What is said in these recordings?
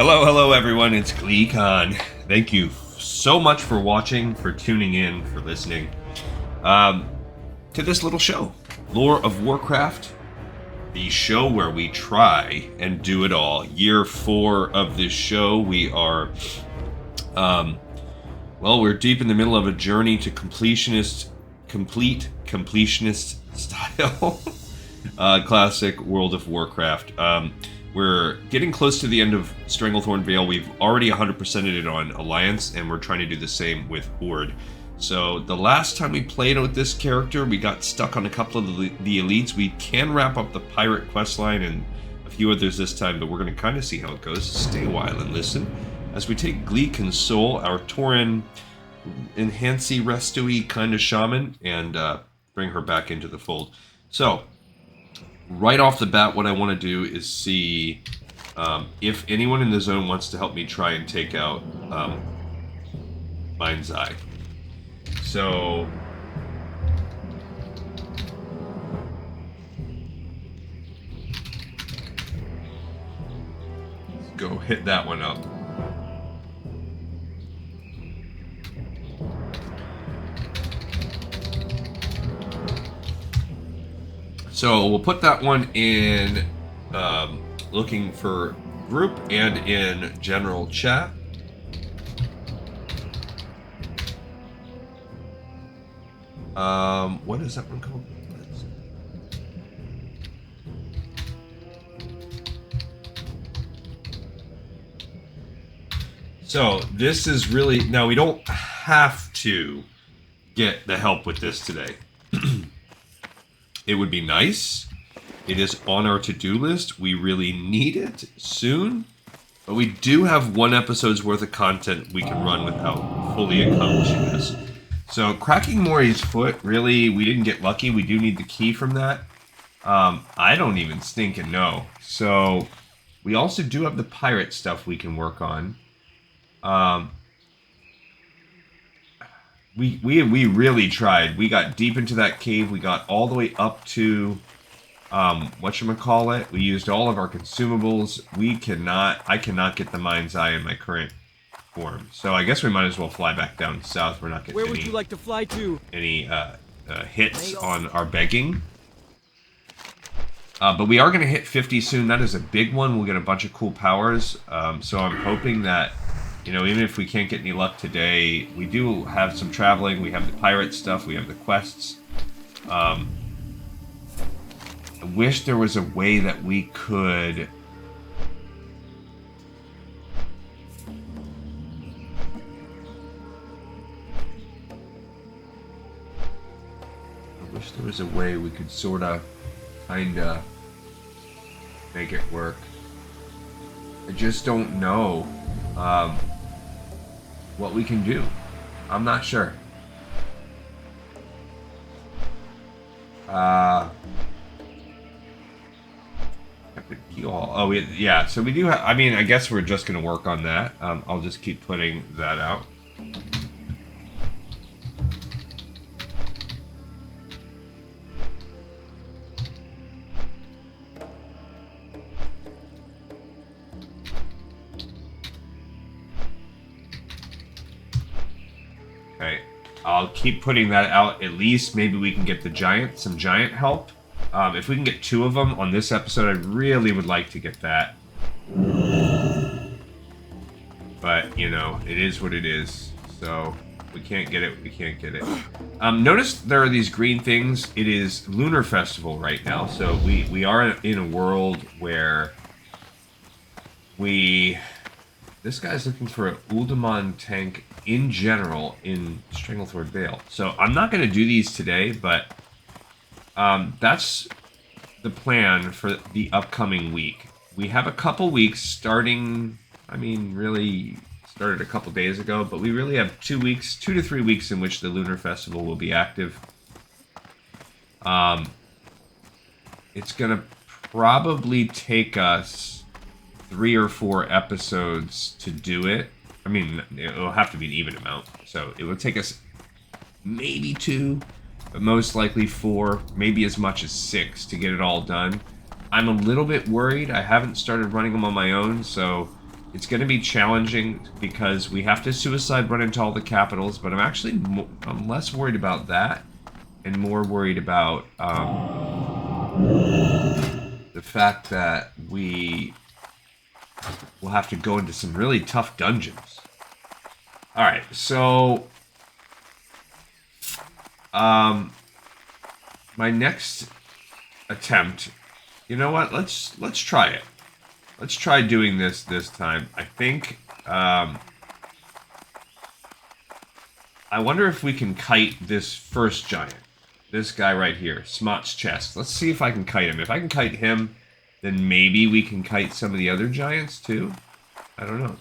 Hello everyone, it's GleeCon. Thank you so much for watching, for tuning in, for listening to this little show, Lore of Warcraft, the show where we try and do it all. Year 4 of this show, we are, we're deep in the middle of a journey to completionist style classic World of Warcraft. We're getting close to the end of Stranglethorn Vale. We've already 100%ed it on Alliance, and we're trying to do the same with Horde. So the last time we played with this character, we got stuck on a couple of the elites. We can wrap up the pirate questline and a few others this time, but we're going to kind of see how it goes. Stay a while and listen as we take Glee Console, our Tauren Enhancy Restui kind of shaman, and bring her back into the fold. So, right off the bat, what I want to do is see if anyone in the zone wants to help me try and take out Mind's Eye. So, let's go hit that one up. So we'll put that one in looking for group and in general chat. What is that one called? So this is really, now we don't have to get the help with this today. It would be nice. It is on our to-do list. We really need it soon. But we do have one episode's worth of content we can run without fully accomplishing this. So cracking Maury's foot, really, we didn't get lucky. We do need the key from that. I don't even stinking know. So we also do have the pirate stuff we can work on. We really tried. We got deep into that cave. We got all the way up to whatchamacallit. We used all of our consumables. I cannot get the Mind's Eye in my current form. So I guess we might as well fly back down south. We're not getting Where would you like to fly to? Any hits on our begging. But we are going to hit 50 soon. That is a big one. We'll get a bunch of cool powers. So I'm hoping that, you know, even if we can't get any luck today, we do have some traveling. We have the pirate stuff. We have the quests. I wish there was a way that we could... I wish there was a way we could sort of, kind of, make it work. I just don't know. What we can do. I'm not sure. Oh, yeah. So we do have, I mean, I guess we're just going to work on that. I'll just keep putting that out. I'll keep putting that out. At least maybe we can get some giant help. If we can get 2 of them on this episode, I really would like to get that. But, you know, it is what it is. So, we can't get it, we can't get it. Notice there are these green things. It is Lunar Festival right now. So, we are in a world where this guy's looking for an Uldaman tank in general in Stranglethorn Vale. So I'm not going to do these today, but that's the plan for the upcoming week. We have a couple weeks starting, I mean, really started a couple days ago, but we really have 2 to 3 weeks in which the Lunar Festival will be active. It's going to probably take us 3 or 4 episodes to do it. I mean, it'll have to be an even amount. So it will take us maybe 2, but most likely 4, maybe as much as 6 to get it all done. I'm a little bit worried. I haven't started running them on my own, so It's going to be challenging because we have to suicide run into all the capitals, but I'm less worried about that and more worried about the fact that we will have to go into some really tough dungeons. Alright, so my next attempt, you know what, let's try it. Let's try doing this time. I think, I wonder if we can kite this first giant. This guy right here, Smot's chest. Let's see if I can kite him. If I can kite him, then maybe we can kite some of the other giants too? I don't know.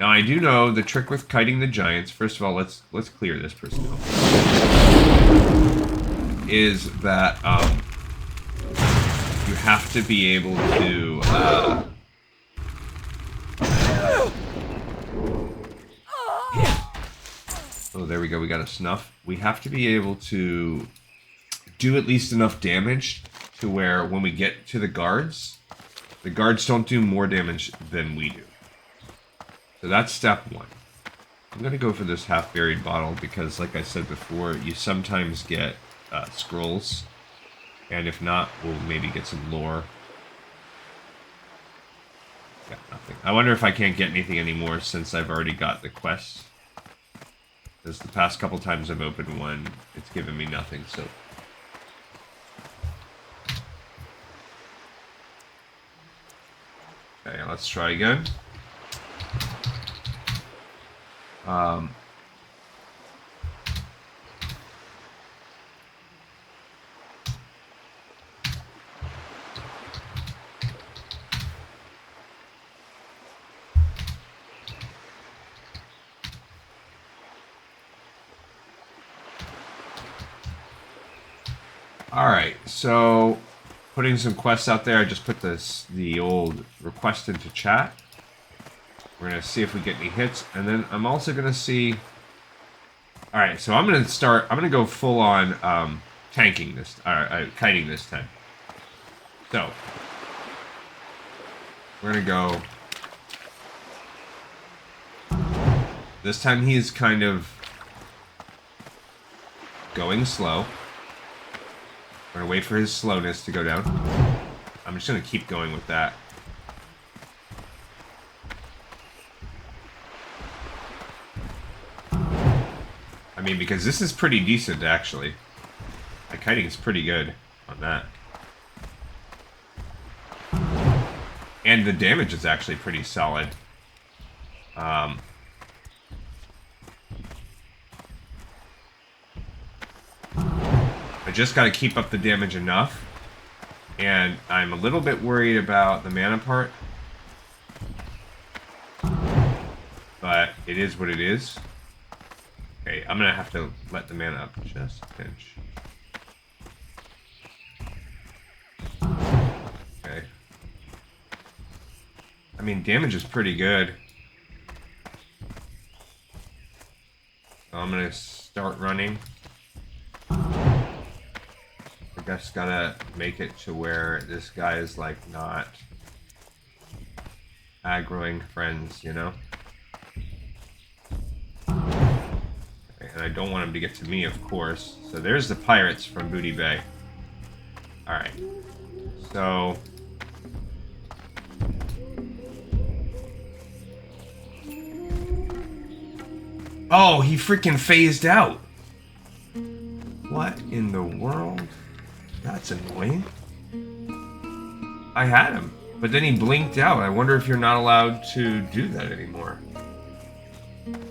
Now, I do know the trick with kiting the giants. First of all, let's clear this person out. Is that, you have to be able to, oh, there we go, we got a snuff. We have to be able to do at least enough damage to where when we get to the guards don't do more damage than we do. So that's step one. I'm going to go for this half-buried bottle because, like I said before, you sometimes get scrolls. And if not, we'll maybe get some lore. Got nothing. I wonder if I can't get anything anymore since I've already got the quests. Because the past couple times I've opened one, it's given me nothing, so... Okay, let's try again. Alright, so putting some quests out there, I just put the old request into chat. We're going to see if we get any hits, and then I'm also going to see... Alright, so I'm going to go full on tanking this, kiting this time. So, we're going to go... This time he's kind of going slow. We're going to wait for his slowness to go down. I'm just going to keep going with that. I mean, because this is pretty decent, actually. My kiting is pretty good on that. And the damage is actually pretty solid. I just got to keep up the damage enough. And I'm a little bit worried about the mana part. But it is what it is. Okay, I'm going to have to let the mana up just a pinch. Okay. I mean, damage is pretty good. So I'm going to start running. I guess gotta make it to where this guy is, like, not aggroing friends, you know? Okay, and I don't want him to get to me, of course. So there's the pirates from Booty Bay. Alright. So... Oh, he freaking phased out! What in the world? That's annoying. I had him, but then he blinked out. I wonder if you're not allowed to do that anymore.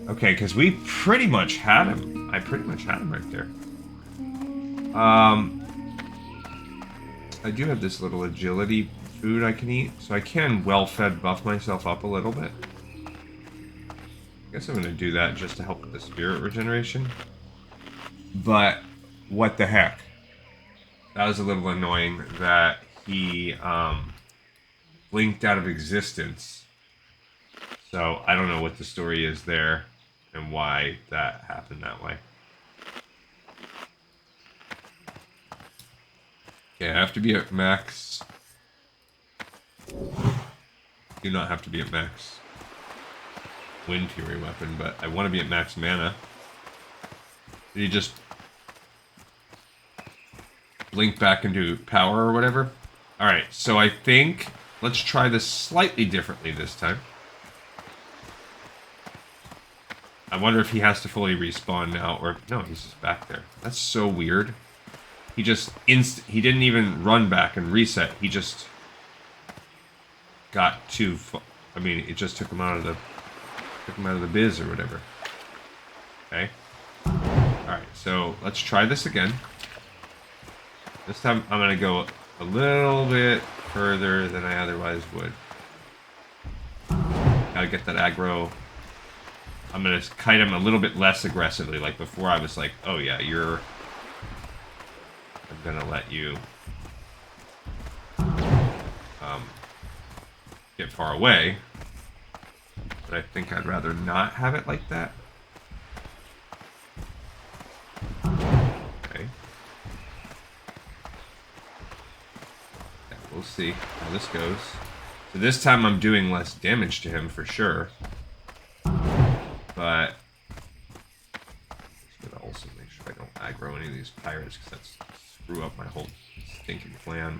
Okay, because we pretty much had him. I pretty much had him right there. I do have this little agility food I can eat, so I can well-fed buff myself up a little bit. I guess I'm going to do that just to help with the spirit regeneration. But, what the heck? That was a little annoying that he blinked out of existence. So I don't know what the story is there and why that happened that way. Okay, I have to be at max. Do not have to be at max Wind Fury weapon, but I want to be at max mana. Did he just blink back into power or whatever? Alright, so I think let's try this slightly differently this time. I wonder if he has to fully respawn now, or no, he's just back there. That's so weird. He just he didn't even run back and reset. He just got too I mean, it just took him out of the biz or whatever. Okay. Alright, so let's try this again. This time I'm gonna go a little bit further than I otherwise would. Gotta get that aggro. I'm gonna kite him a little bit less aggressively. Like before I was like, oh yeah, I'm gonna let you get far away. But I think I'd rather not have it like that. Okay. Yeah, we'll see how this goes. So this time I'm doing less damage to him for sure. But I'm gonna also make sure I don't aggro any of these pirates because that's screw up my whole stinking plan.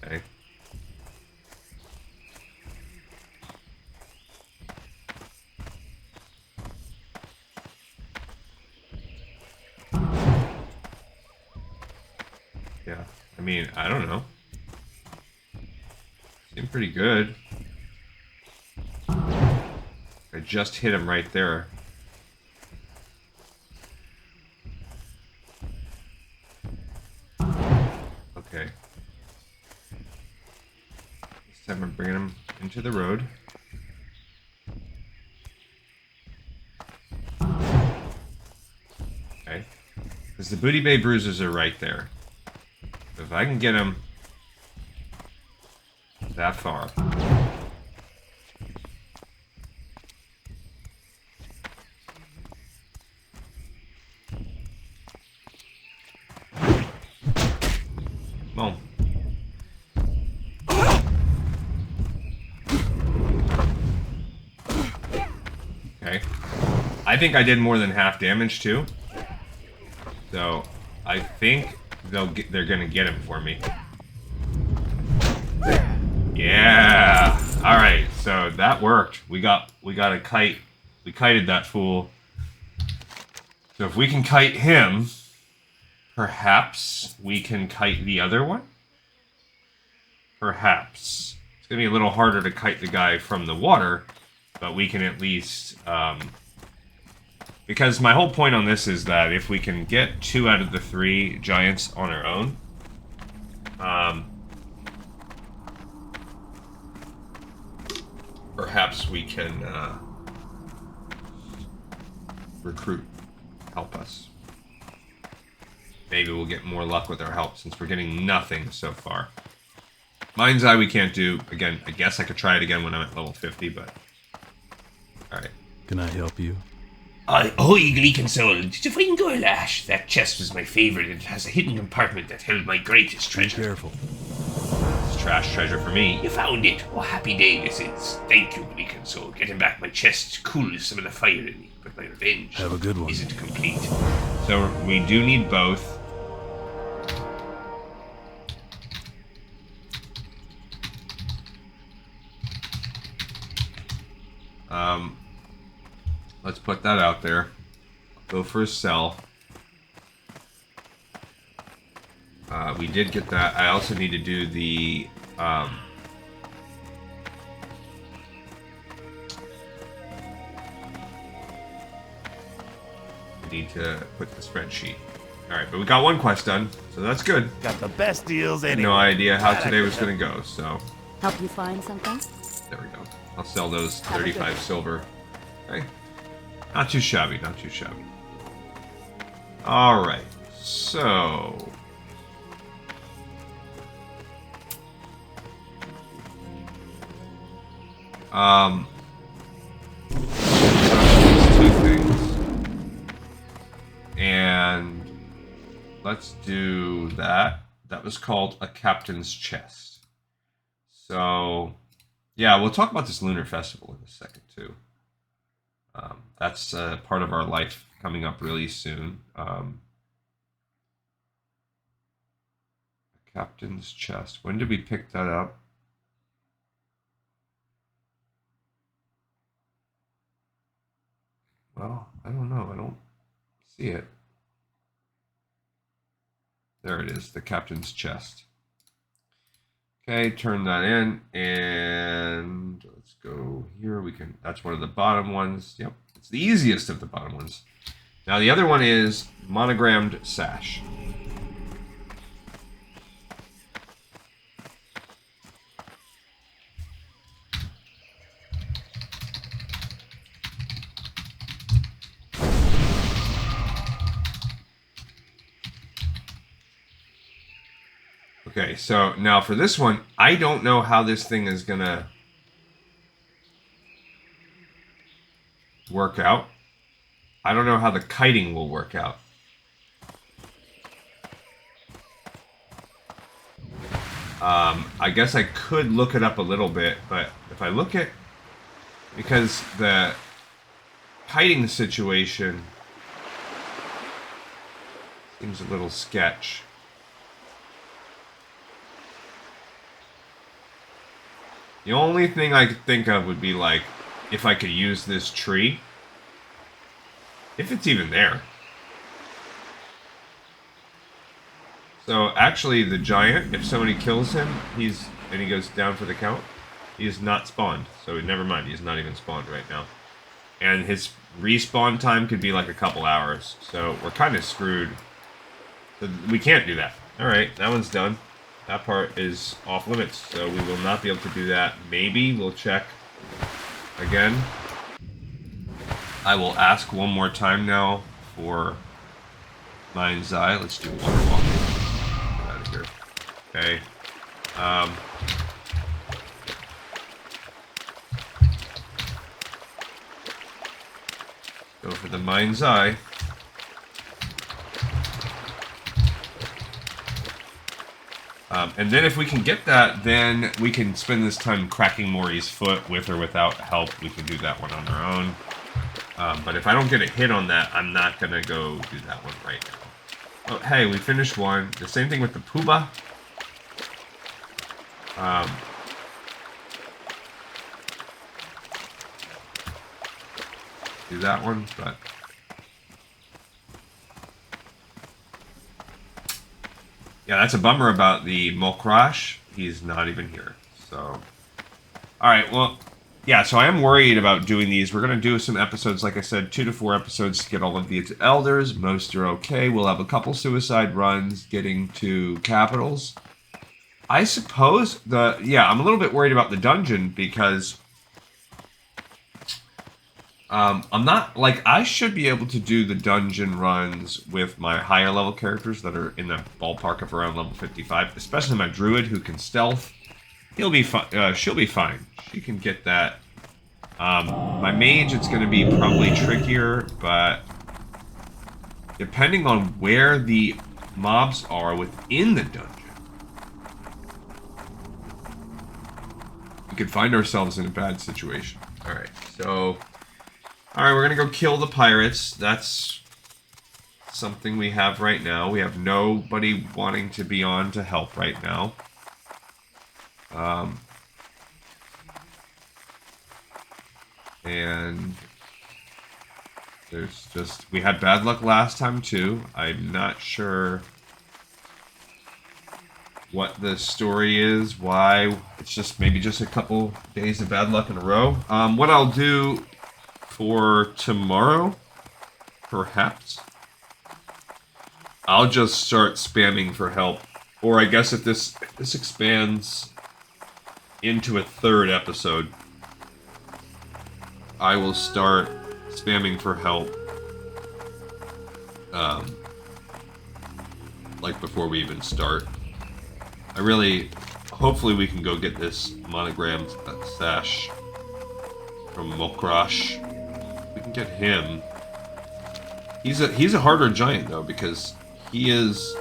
Okay. Yeah, I mean, I don't know. Seemed pretty good. I just hit him right there. Okay. This time I'm bringing him into the road. Okay. Because the Booty Bay bruises are right there. So if I can get him that far. Boom. Okay. I think I did more than half damage too. So I think they're gonna get him for me. Yeah. All right. So that worked. We got a kite. We kited that fool. So if we can kite him, perhaps we can kite the other one. Perhaps it's gonna be a little harder to kite the guy from the water, but we can at least. Because my whole point on this is that if we can get 2 out of the 3 giants on our own, perhaps we can recruit, help us. Maybe we'll get more luck with our help since we're getting nothing so far. Mind's Eye we can't do. Again, I guess I could try it again when I'm at level 50, but... Alright. Can I help you? Oh, eagerly consoled. Did you find Gorlash? That chest was my favorite. It has a hidden compartment that held my greatest treasure. Be careful. It's trash treasure for me. You found it. What happy day this is. Thank you, eagerly consoled. Getting back my chest cools some of the fire in me, but my revenge Have a good one. isn't complete. So we do need both. Let's put that out there. Go for a sell. We did get that. I also need to do the need to put the spreadsheet. Alright, but we got one quest done, so that's good. Got the best deals anyway. No idea how today was going to go, so... Help you find something? There we go. I'll sell those 35 silver. Okay. Not too shabby, not too shabby. Alright, so... Two things. And let's do that. That was called a captain's chest. So, yeah, we'll talk about this Lunar Festival in a second, too. That's part of our life coming up really soon. Captain's chest. When did we pick that up? Well, I don't know. I don't see it. There it is, the captain's chest. Okay, turn that in, and let's go here. We can. That's one of the bottom ones. Yep, it's the easiest of the bottom ones. Now the other one is Monogrammed Sash. Okay, so now for this one, I don't know how this thing is gonna work out. I don't know how the kiting will work out. I guess I could look it up a little bit, but if I look at... Because the kiting situation seems a little sketch. The only thing I could think of would be like, if I could use this tree. If it's even there. So actually the giant, if somebody kills him, and he goes down for the count, he is not spawned. So never mind, he's not even spawned right now. And his respawn time could be like a couple hours. So we're kind of screwed. So we can't do that. Alright, that one's done. That part is off limits, so we will not be able to do that. Maybe we'll check again. I will ask one more time now for Mind's Eye. Let's do water walking. Get out of here. Okay. Go for the Mind's Eye. And then if we can get that, then we can spend this time cracking Maury's foot with or without help. We can do that one on our own. But if I don't get a hit on that, I'm not going to go do that one right now. Oh, hey, we finished one. The same thing with the Pooba. Do that one, but... Yeah, that's a bummer about the Mokrash. He's not even here. So, alright, well, yeah, so I am worried about doing these. We're going to do some episodes, like I said, 2 to 4 episodes to get all of these elders. Most are okay. We'll have a couple suicide runs getting to capitals. I suppose I'm a little bit worried about the dungeon because I'm not, like, I should be able to do the dungeon runs with my higher level characters that are in the ballpark of around level 55, especially my druid who can stealth. He'll be fine. She'll be fine. She can get that. My mage, it's going to be probably trickier, but depending on where the mobs are within the dungeon, we could find ourselves in a bad situation. Alright, so... Alright, we're gonna go kill the pirates. That's something we have right now. We have nobody wanting to be on to help right now. And there's just... We had bad luck last time too. I'm not sure what the story is, why. It's just maybe just a couple days of bad luck in a row. What I'll do for tomorrow, perhaps, I'll just start spamming for help. Or I guess if this expands into a 3rd episode, I will start spamming for help. Like before we even start. Hopefully we can go get this Monogrammed Sash from Mokrash. We can get him. He's a harder giant though, because he is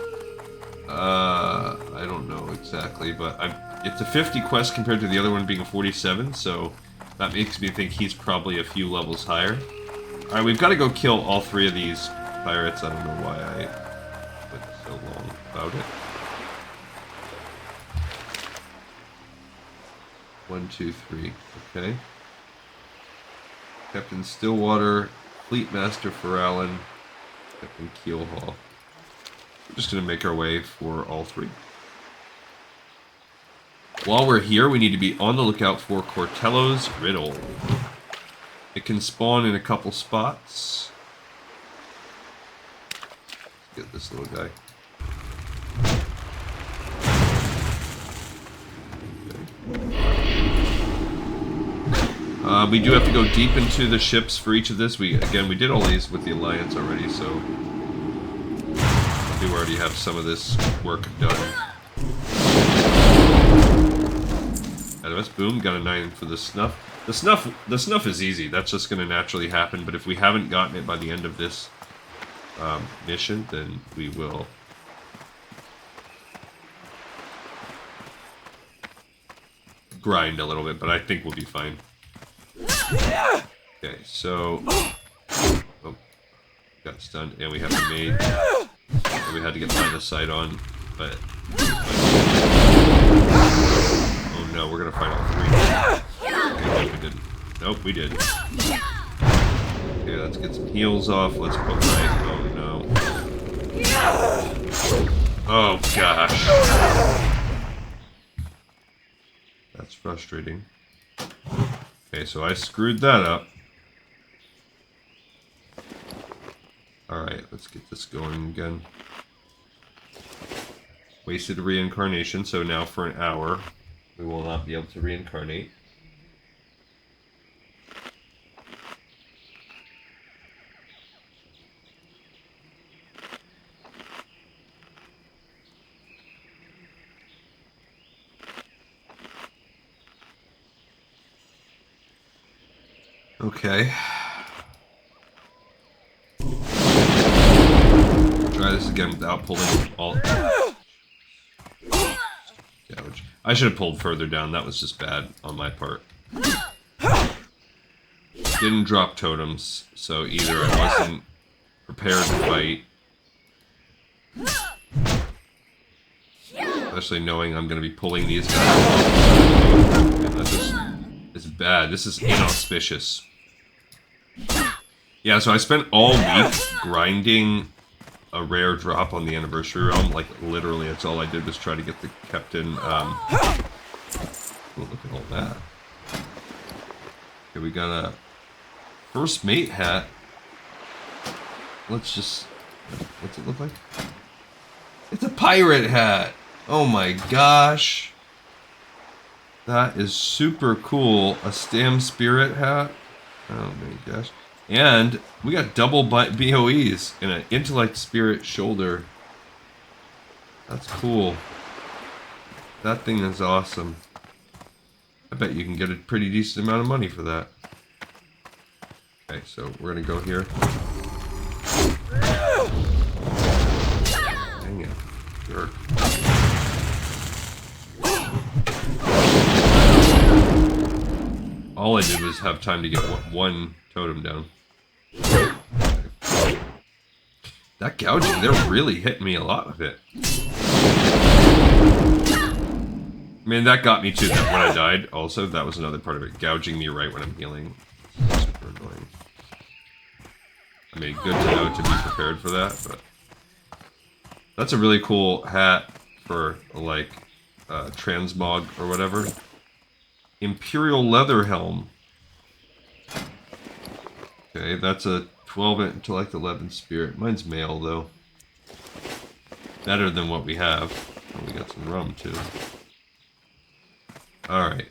I don't know exactly, but It's a 50 quest compared to the other one being a 47, so that makes me think he's probably a few levels higher. Alright, we've got to go kill all 3 of these pirates. I don't know why I went so long about it. 1, 2, 3. Okay. Captain Stillwater, Fleet Master Farallon, Captain Keelhaul. We're just going to make our way for all 3. While we're here, we need to be on the lookout for Cortello's Riddle. It can spawn in a couple spots. Let's get this little guy. Okay. We do have to go deep into the ships for each of this. We did all these with the Alliance already, so we already have some of this work done. Out of us, boom, got a 9 for the snuff. The snuff is easy. That's just going to naturally happen. But if we haven't gotten it by the end of this mission, then we will. Grind a little bit, but I think we'll be fine. Okay, so oh, got stunned, and we have the maid. And we had to get line of sight on, but. Oh no, we're gonna fight all 3. Okay, we didn't. Nope, we did. Okay, let's get some heals off. Let's poke right. Oh no. Oh gosh. That's frustrating. Okay, so I screwed that up. Alright, let's get this going again. Wasted a reincarnation, so now for an hour we will not be able to reincarnate. Okay. Try this again without pulling all. Gouge. I should have pulled further down. That was just bad on my part. Didn't drop totems, so either I wasn't prepared to fight, especially knowing I'm going to be pulling these guys. It's bad. This is inauspicious. Yeah, so I spent all week grinding a rare drop on the Anniversary Realm. Like, literally, that's all I did was try to get the Captain, oh, look at all that. Okay, we got a First Mate hat. Let's just... What's it look like? It's a pirate hat! Oh my gosh! That is super cool. A Stam Spirit hat. Oh my gosh. And we got double BOEs and an Intellect Spirit shoulder. That's cool. That thing is awesome. I bet you can get a pretty decent amount of money for that. Okay, so we're gonna go here. Dang it. Jerk. All I did was have time to get one totem down. That gouging, they're really hitting me a lot with it. I mean, that got me too when I died. Also, that was another part of it. Gouging me right when I'm healing. Super annoying. I mean, good to know to be prepared for that, but... That's a really cool hat for, like, transmog or whatever. Imperial Leather Helm. Okay, that's a 12 Intellect, 11 Spirit. Mine's male, though. Better than what we have. Oh, we got some rum, too. Alright,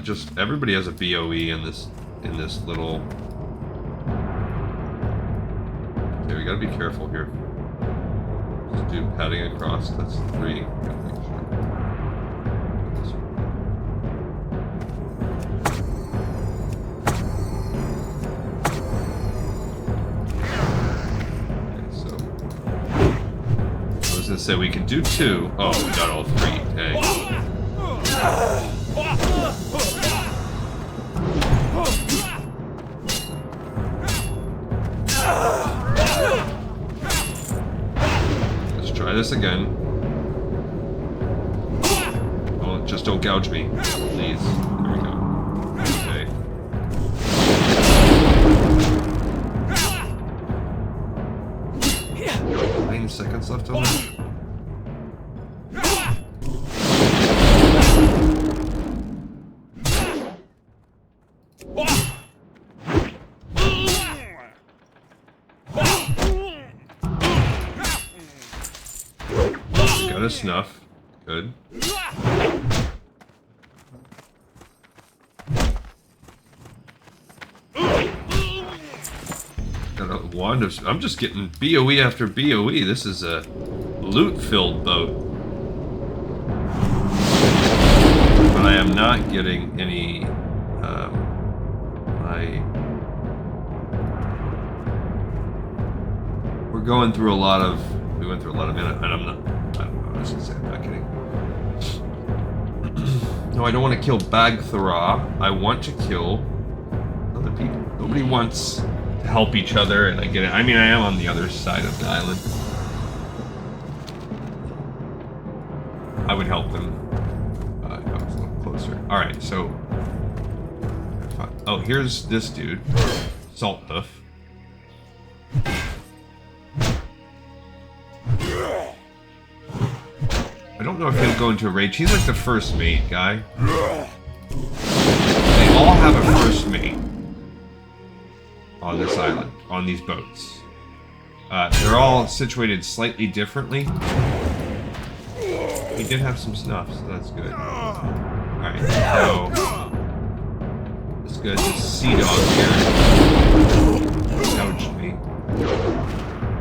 just everybody has a BOE in this little... Okay, we gotta be careful here. Just do padding across, that's 3. Gotta make sure. Say we can do 2. Oh, we got all 3. Dang. Let's try this again. Oh, just don't gouge me, please. There we go. Okay. 9 seconds left on that. Got a snuff. Good. Got a wand of... I'm just getting BOE after BOE. This is a loot-filled boat. But I am not getting any... We're going through a lot of... We went through a lot of minutes, and I'm not... I don't know what I was going to say. I'm not kidding. No, I don't want to kill Bagthra. I want to kill other people. Nobody wants to help each other, and I get it. I mean, I am on the other side of the island. I would help them. I was a little closer. Alright, so... Oh, here's this dude. Salthoof. I don't know if he'll go into a rage. He's like the first mate guy. They all have a first mate on this island, on these boats. They're all situated slightly differently. He did have some snuff, so that's good. Alright, so... It's good. This sea dog here gouged me.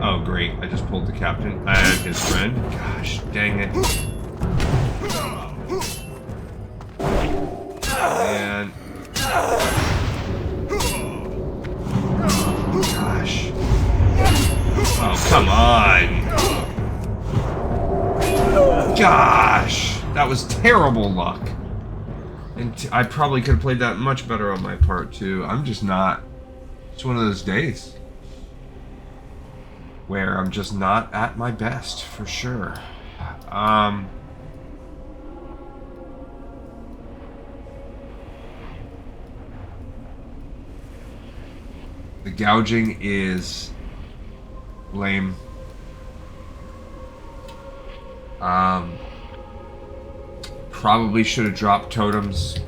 Oh, great. I just pulled the captain and his friend. Gosh, dang it. And... Gosh. Oh, come on. Gosh. That was terrible luck. And I probably could have played that much better on my part, too. I'm just not... It's one of those days where I'm just not at my best, for sure. The gouging is lame. Probably should have dropped totems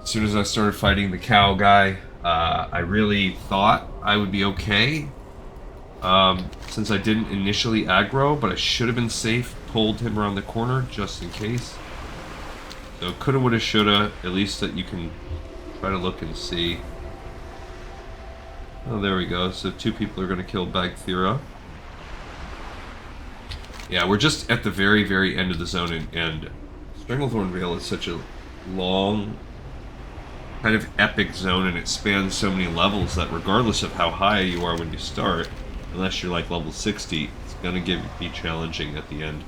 as soon as I started fighting the cow guy. I really thought I would be okay, since I didn't initially aggro, but I should have been safe, pulled him around the corner just in case. So coulda, woulda, shoulda, at least that you can try to look and see. Oh, there we go. So 2 people are going to kill Bagthra. Yeah, we're just at the very, very end of the zone, and Stranglethorn Vale is such a long, kind of epic zone, and it spans so many levels that regardless of how high you are when you start, unless you're like level 60, it's going to be challenging at the end.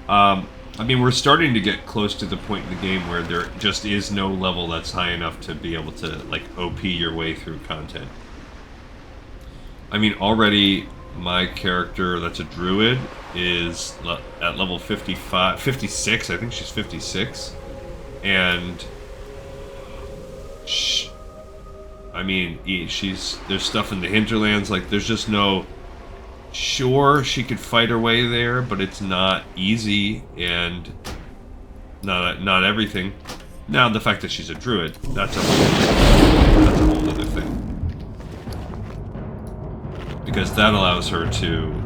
I mean, we're starting to get close to the point in the game where there just is no level that's high enough to be able to, like, OP your way through content. I mean, already my character that's a druid is at level 56, I think she's 56, and I mean, there's stuff in the hinterlands, like, there's just no... Sure, she could fight her way there, but it's not easy, and not everything. Now, the fact that she's a druid, that's a whole other thing. Because that allows her to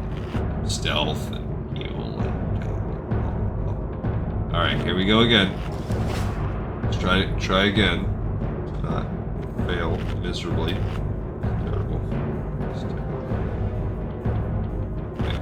stealth and heal and... Alright, here we go again. Let's try again. To not fail miserably. Terrible. It's terrible. Okay.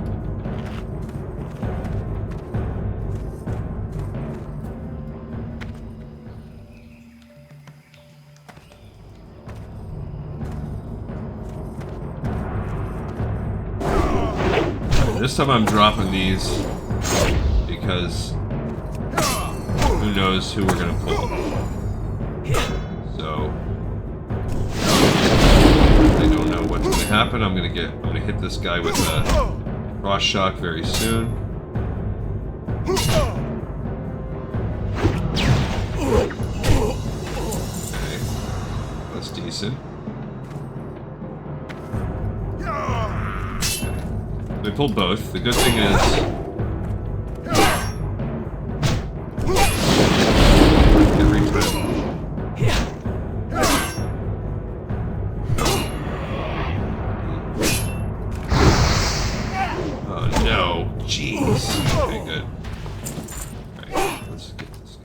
This time I'm dropping these because who knows who we're gonna pull. So I don't know what's gonna happen. I'm gonna hit this guy with a cross shock very soon. Okay, that's decent. We pulled both. The good thing is every time. Oh no. Jeez. Okay, good. Alright, let's get this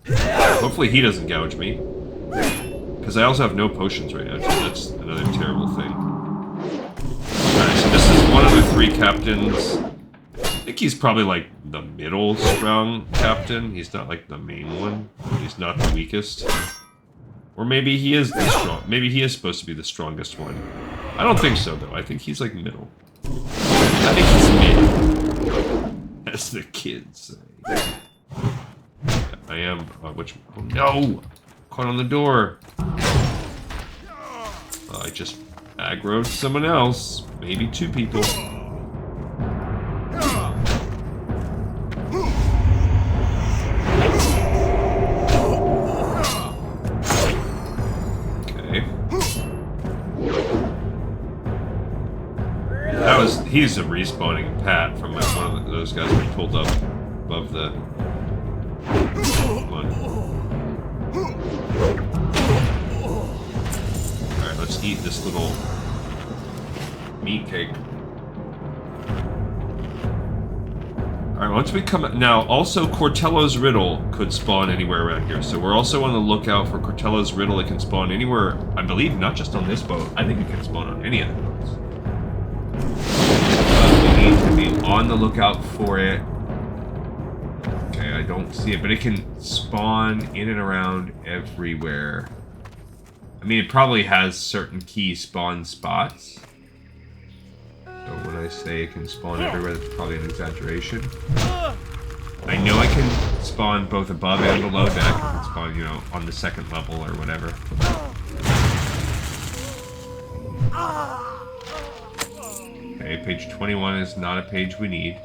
guy. Hopefully he doesn't gouge me. Because I also have no potions right now, so that's another terrible thing. Alright, so this is one of the 3 captains. I think he's probably like the middle strong captain. He's not like the main one. He's not the weakest. Or maybe he is the strong. Maybe he is supposed to be the strongest one. I don't think so though. I think he's like middle. I think he's mid. As the kids say. I am. Which? Oh no! Caught on the door. I just aggroed someone else. Maybe 2 people. Okay. He's a respawning Pat from one of those guys we pulled up above the one. Alright, let's eat this little meat cake. Alright, once we come... Now, also, Cortello's Riddle could spawn anywhere around here. So we're also on the lookout for Cortello's Riddle. It can spawn anywhere, I believe, not just on this boat. I think it can spawn on any of the boats. We need to be on the lookout for it. Okay, I don't see it, but it can spawn in and around everywhere. I mean, it probably has certain key spawn spots. So when I say it can spawn everywhere, that's probably an exaggeration. I know I can spawn both above and below deck. I can spawn, you know, on the 2nd level or whatever. Okay, page 21 is not a page we need.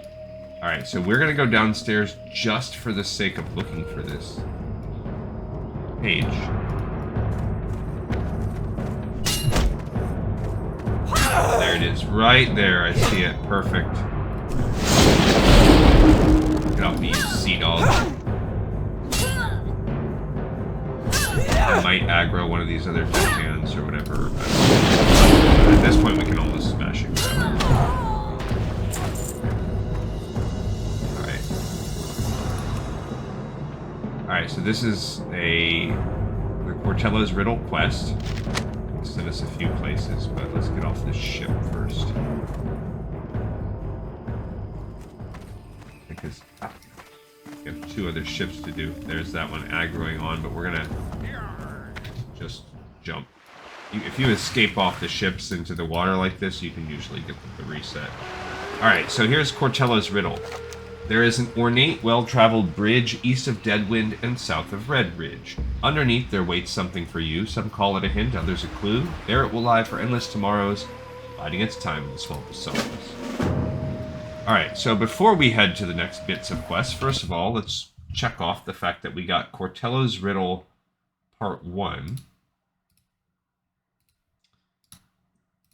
Alright, so we're gonna go downstairs just for the sake of looking for this page. There it is, right there. I see it. Perfect. Get off me, you sea dog. I might aggro one of these other deckhands or whatever. But at this point, we can almost smash it. Alright. Alright, so this is the Cortello's Riddle quest. Send us a few places, but let's get off this ship first. Because we have 2 other ships to do. There's that one aggroing on, but we're gonna just jump. If you escape off the ships into the water like this, you can usually get the reset. Alright, so here's Cortello's Riddle. There is an ornate, well-traveled bridge east of Deadwind and south of Red Ridge. Underneath there waits something for you. Some call it a hint, others a clue. There it will lie for endless tomorrows, biding its time in the swamp of sorrows. Alright, so before we head to the next bits of quest, first of all, let's check off the fact that we got Cortello's Riddle Part 1.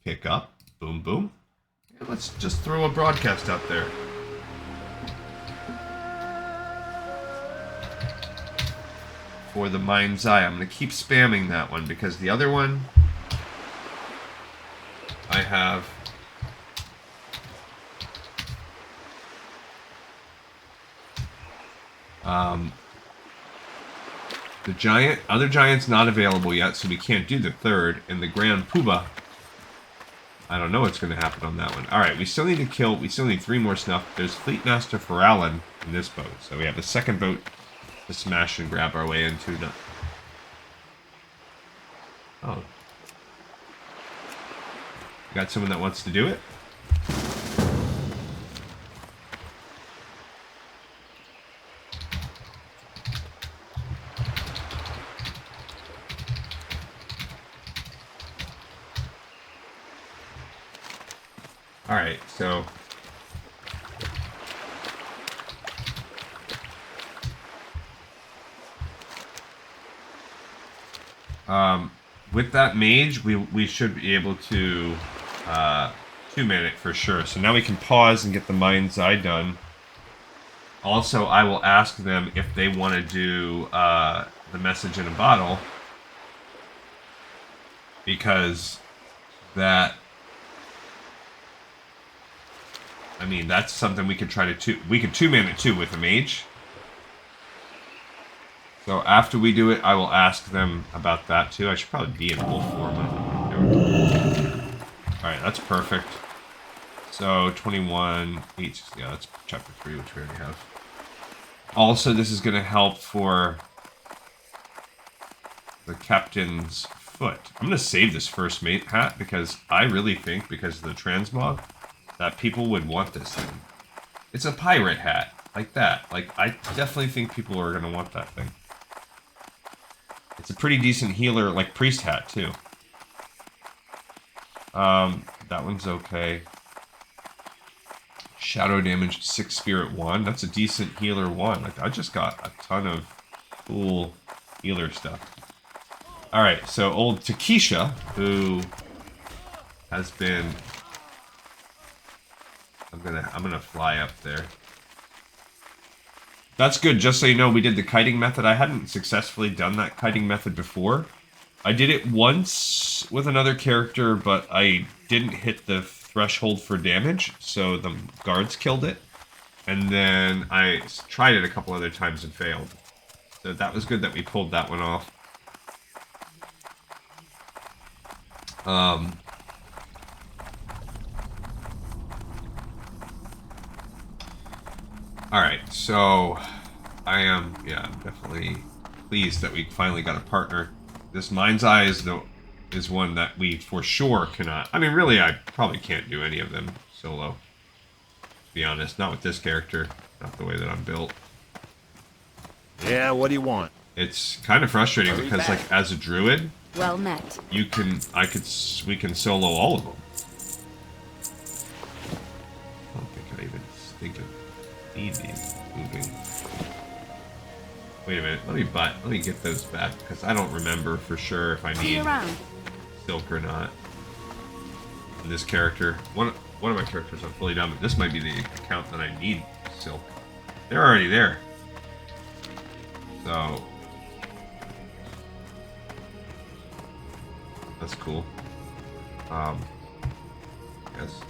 Pick up. Boom, boom. And let's just throw a broadcast out there. For the mind's eye. I'm going to keep spamming that one because the other one I have the other giant's not available yet, so we can't do the 3rd, and the Grand Poobah, I don't know what's going to happen on that one. Alright, we still need 3 more snuff. There's Fleetmaster Farallon in this boat, so we have the 2nd boat to smash and grab our way into. Oh. Got someone that wants to do it? Alright, so... with that mage, we should be able to 2-man it for sure. So now we can pause and get the mind's eye done. Also, I will ask them if they want to do the message in a bottle, because that, I mean, that's something we could try to we could 2-man it too with a mage. So after we do it, I will ask them about that too. I should probably be in wolf form. Alright, that's perfect. So 21, 8, yeah, that's chapter 3, which we already have. Also, this is going to help for the captain's foot. I'm going to save this first mate hat because I really think, because of the transmog, that people would want this thing. It's a pirate hat, like that. Like, I definitely think people are going to want that thing. It's a pretty decent healer, like priest hat, too. That one's okay. Shadow damage, 6 spirit 1. That's a decent healer 1. Like, I just got a ton of cool healer stuff. Alright, so old Takesha, who has been... I'm gonna fly up there. That's good, just so you know, we did the kiting method. I hadn't successfully done that kiting method before. I did it once with another character, but I didn't hit the threshold for damage, so the guards killed it. And then I tried it a couple other times and failed. So that was good that we pulled that one off. Alright, so I'm definitely pleased that we finally got a partner. This Mind's Eye is one that we for sure cannot. I mean, really, I probably can't do any of them solo. To be honest, not with this character, not the way that I'm built. Yeah, what do you want? It's kind of frustrating because, like, as a druid, well met. we can solo all of them. I don't think I even think of need these moving. Wait a minute, let me get those back because I don't remember for sure if I need silk or not. And this character, one of my characters I'm fully done, but this might be the account that I need silk. They're already there. So that's cool. Yes.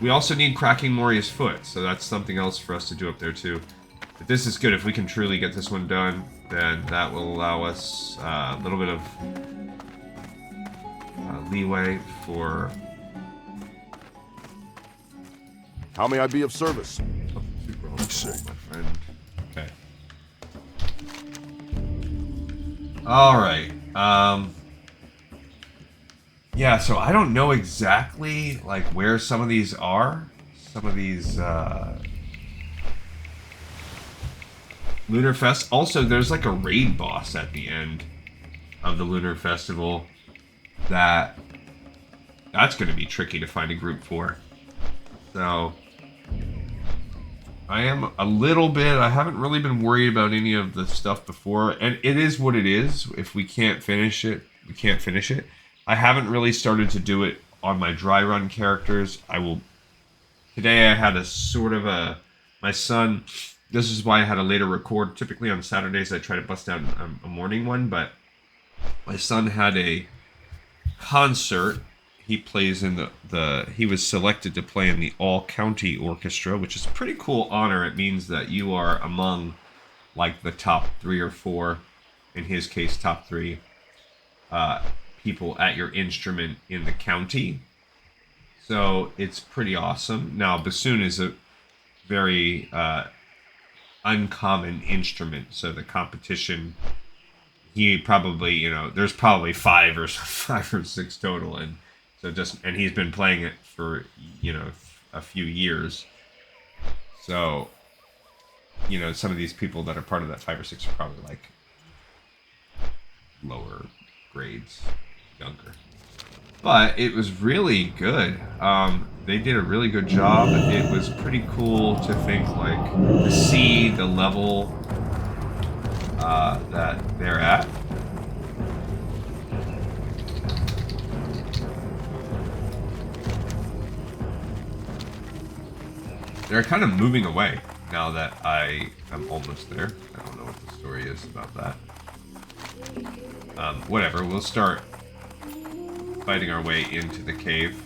We also need cracking Maury's foot, so that's something else for us to do up there too. But this is good. If we can truly get this one done, then that will allow us a little bit of leeway for... How may I be of service? Oh, super helpful, my friend. Okay. Alright. Yeah, so I don't know exactly, like, where some of these are. Some of these, Lunar Fest. Also, there's, like, a raid boss at the end of the Lunar Festival that's going to be tricky to find a group for. So, I am a little bit... I haven't really been worried about any of the stuff before, and it is what it is. If we can't finish it, we can't finish it. I haven't really started to do it on my dry run characters. I will... Today I had a sort of a... My son... This is why I had a later record. Typically on Saturdays I try to bust out a morning one, but my son had a concert. He plays in he was selected to play in the all-county orchestra, which is a pretty cool honor. It means that you are among, like, the top 3 or 4, in his case, top 3, people at your instrument in the county. So it's pretty awesome. Now, bassoon is a very uncommon instrument, so the competition, he probably, there's probably 5 or 6 total, and so and he's been playing it for, a few years. So, some of these people that are part of that 5 or 6 are probably, like, lower grades, younger. But it was really good. They did a really good job. It was pretty cool to think, like, to see the level that they're at. They're kind of moving away now that I am almost there. I don't know what the story is about that. Whatever, we'll start fighting our way into the cave.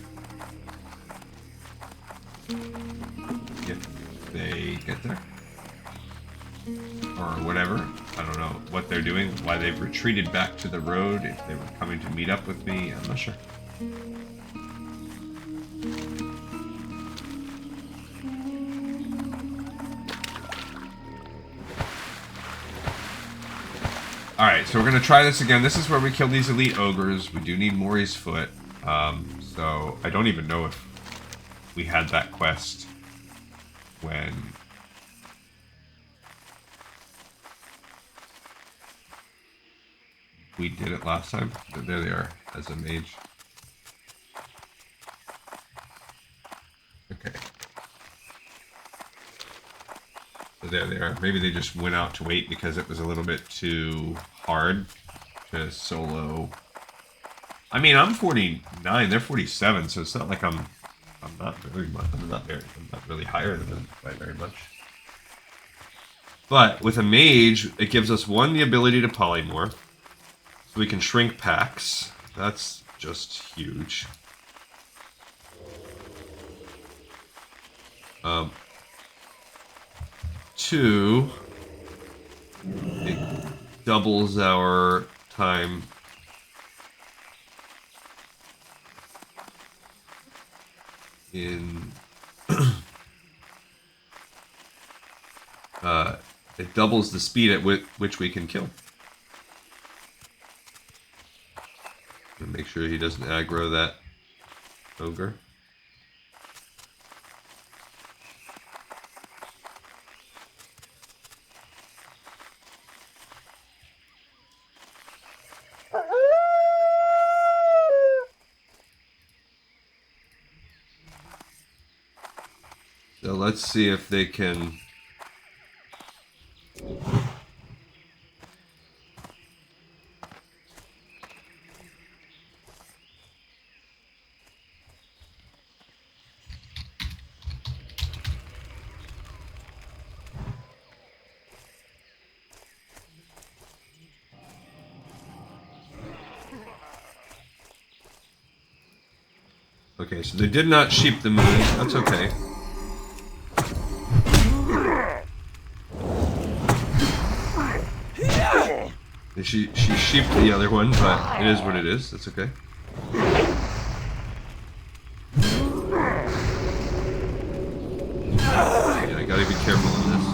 If they get there. Or whatever. I don't know what they're doing, why they've retreated back to the road, if they were coming to meet up with me, I'm not sure. Alright, so we're going to try this again. This is where we kill these elite ogres. We do need Maury's foot. So I don't even know if we had that quest when... we did it last time. There they are, as a mage. Okay. So there they are. Maybe they just went out to wait because it was a little bit too hard to solo. I mean, I'm 49, they're 47, so it's not like I'm not very much. I'm not really higher than them by very much. But with a mage, it gives us one, the ability to polymorph. So we can shrink packs. That's just huge. Two, it doubles our time. In it doubles the speed at which we can kill. And make sure he doesn't aggro that ogre. So let's see if they can... Okay, so they did not sheep the moon. That's okay. She sheeped the other one, but it is what it is. That's okay. Yeah, I gotta be careful on this.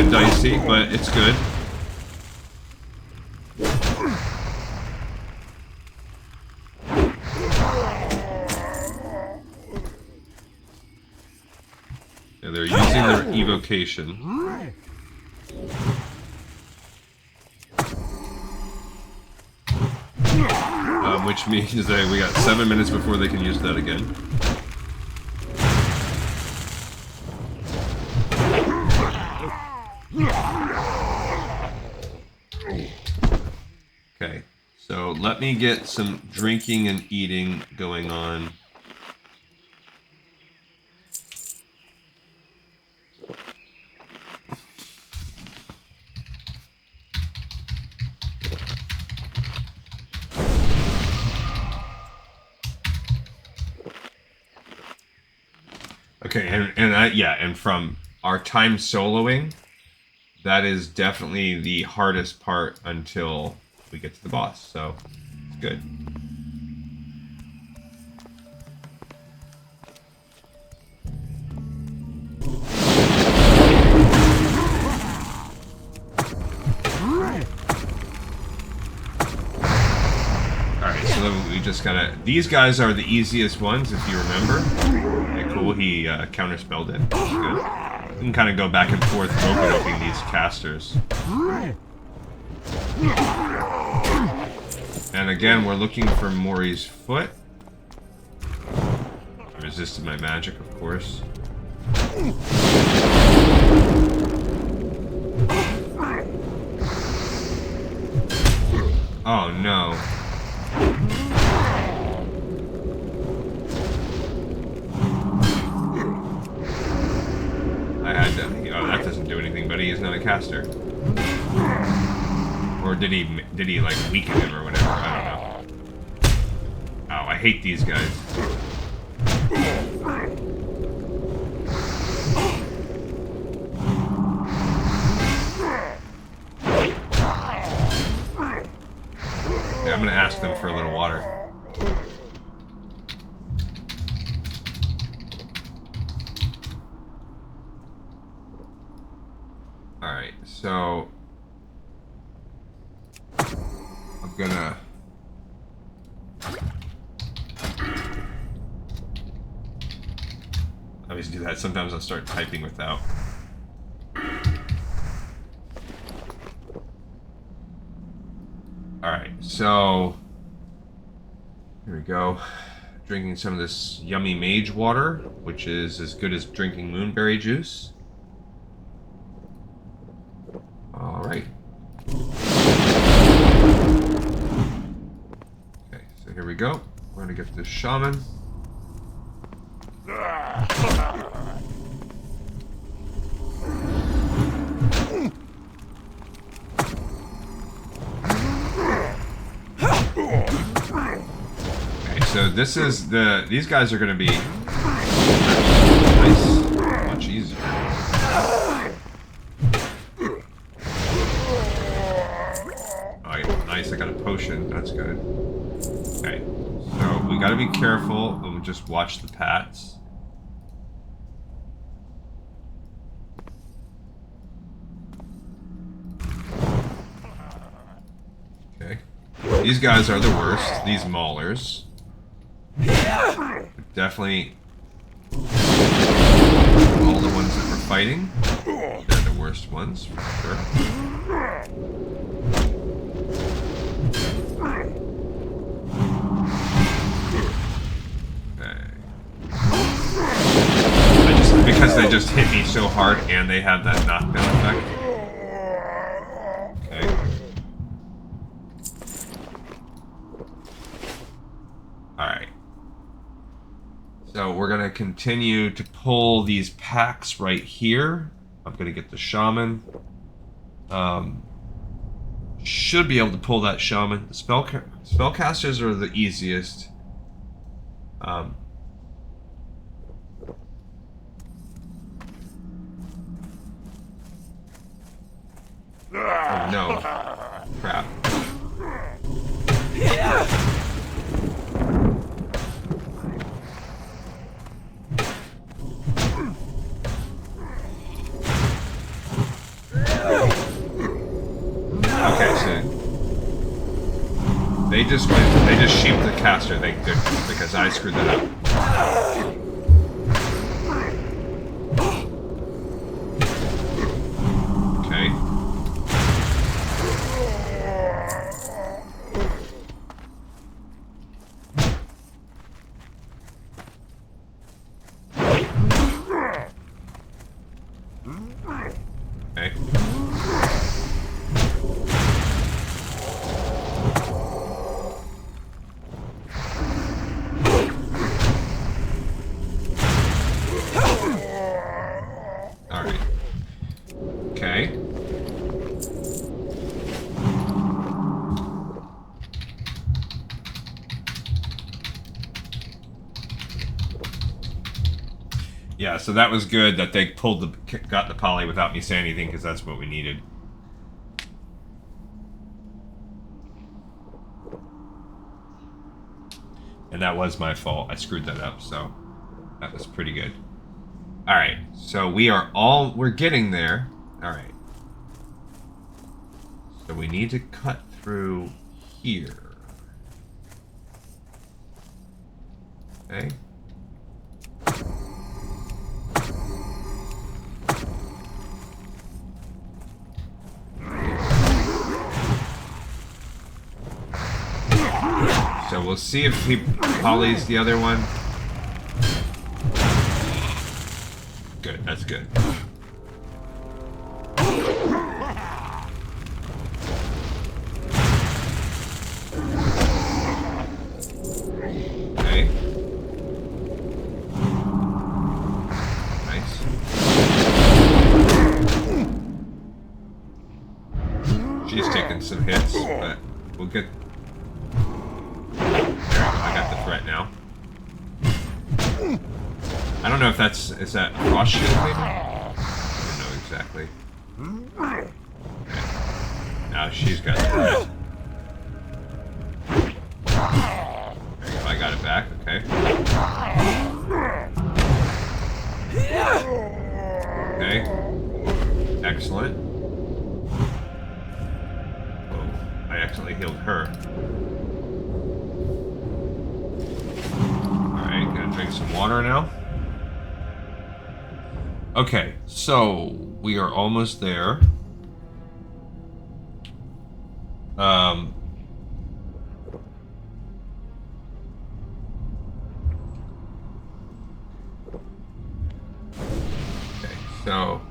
Dicey, but it's good. Yeah, they're using their evocation. Which means that we got 7 minutes before they can use that again. Okay, so let me get some drinking and eating going on. Okay, and from our time soloing, that is definitely the hardest part until we get to the boss. So, good. Alright, so we just gotta... These guys are the easiest ones, if you remember. Okay, cool, he counterspelled it. That's good. You can kind of go back and forth rope-a-doping these casters. And again, we're looking for Maury's foot. I resisted my magic, of course. Oh no. I had to... Oh, that doesn't do anything, but he is not a caster. Or did he like weaken him or whatever? I don't know. Oh, I hate these guys. Yeah, I'm gonna ask them for a little water. Alright, so I'm gonna I always do that. Sometimes I'll start typing without. Alright, so here we go. Drinking some of this yummy mage water, which is as good as drinking moonberry juice. Alright. Okay, so here we go. We're gonna get this shaman. So this is these guys are going to be nice, much easier. Oh, nice, I got a potion, that's good. Okay, so we got to be careful and we'll just watch the pats. Okay, these guys are the worst, these maulers. Definitely all the ones that we're fighting, they're the worst ones, for sure. Okay. Because they just hit me so hard and they have that knockdown effect. Okay. Alright. So we're going to continue to pull these packs right here. I'm going to get the shaman. Should be able to pull that shaman. The spellcasters are the easiest. Oh no. Crap. Okay, so they just sheeped the caster, thank goodness, because I screwed that up. Okay. Okay. Yeah, so that was good that they got the poly without me saying anything, because that's what we needed. And that was my fault. I screwed that up, so that was pretty good. Alright, so we're getting there. Alright. So we need to cut through here. Okay. So we'll see if he polys the other one. Good, that's good. Okay. Nice. She's taking some hits, but we'll get... I got the threat now. I don't know if is that frost shield maybe? I don't know exactly. Okay. Now she's got the threat. There you go, I got it back, okay. Okay. Excellent. Oh, I accidentally healed her. Gonna drink some water now. Okay, so we are almost there. Okay, so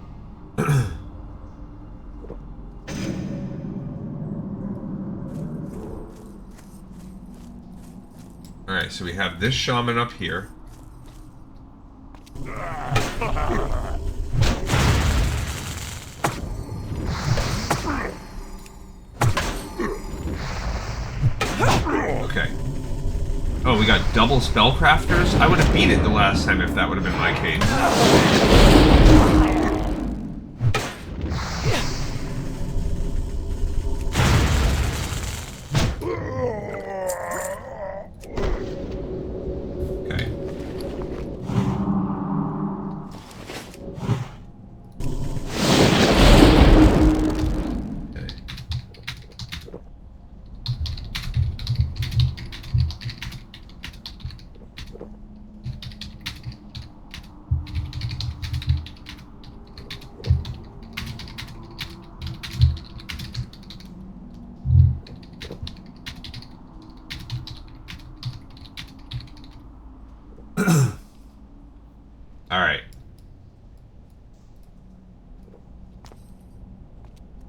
alright, so we have this shaman up here. Okay. Oh, we got double spellcrafters? I would have beat it the last time if that would have been my case. Alright.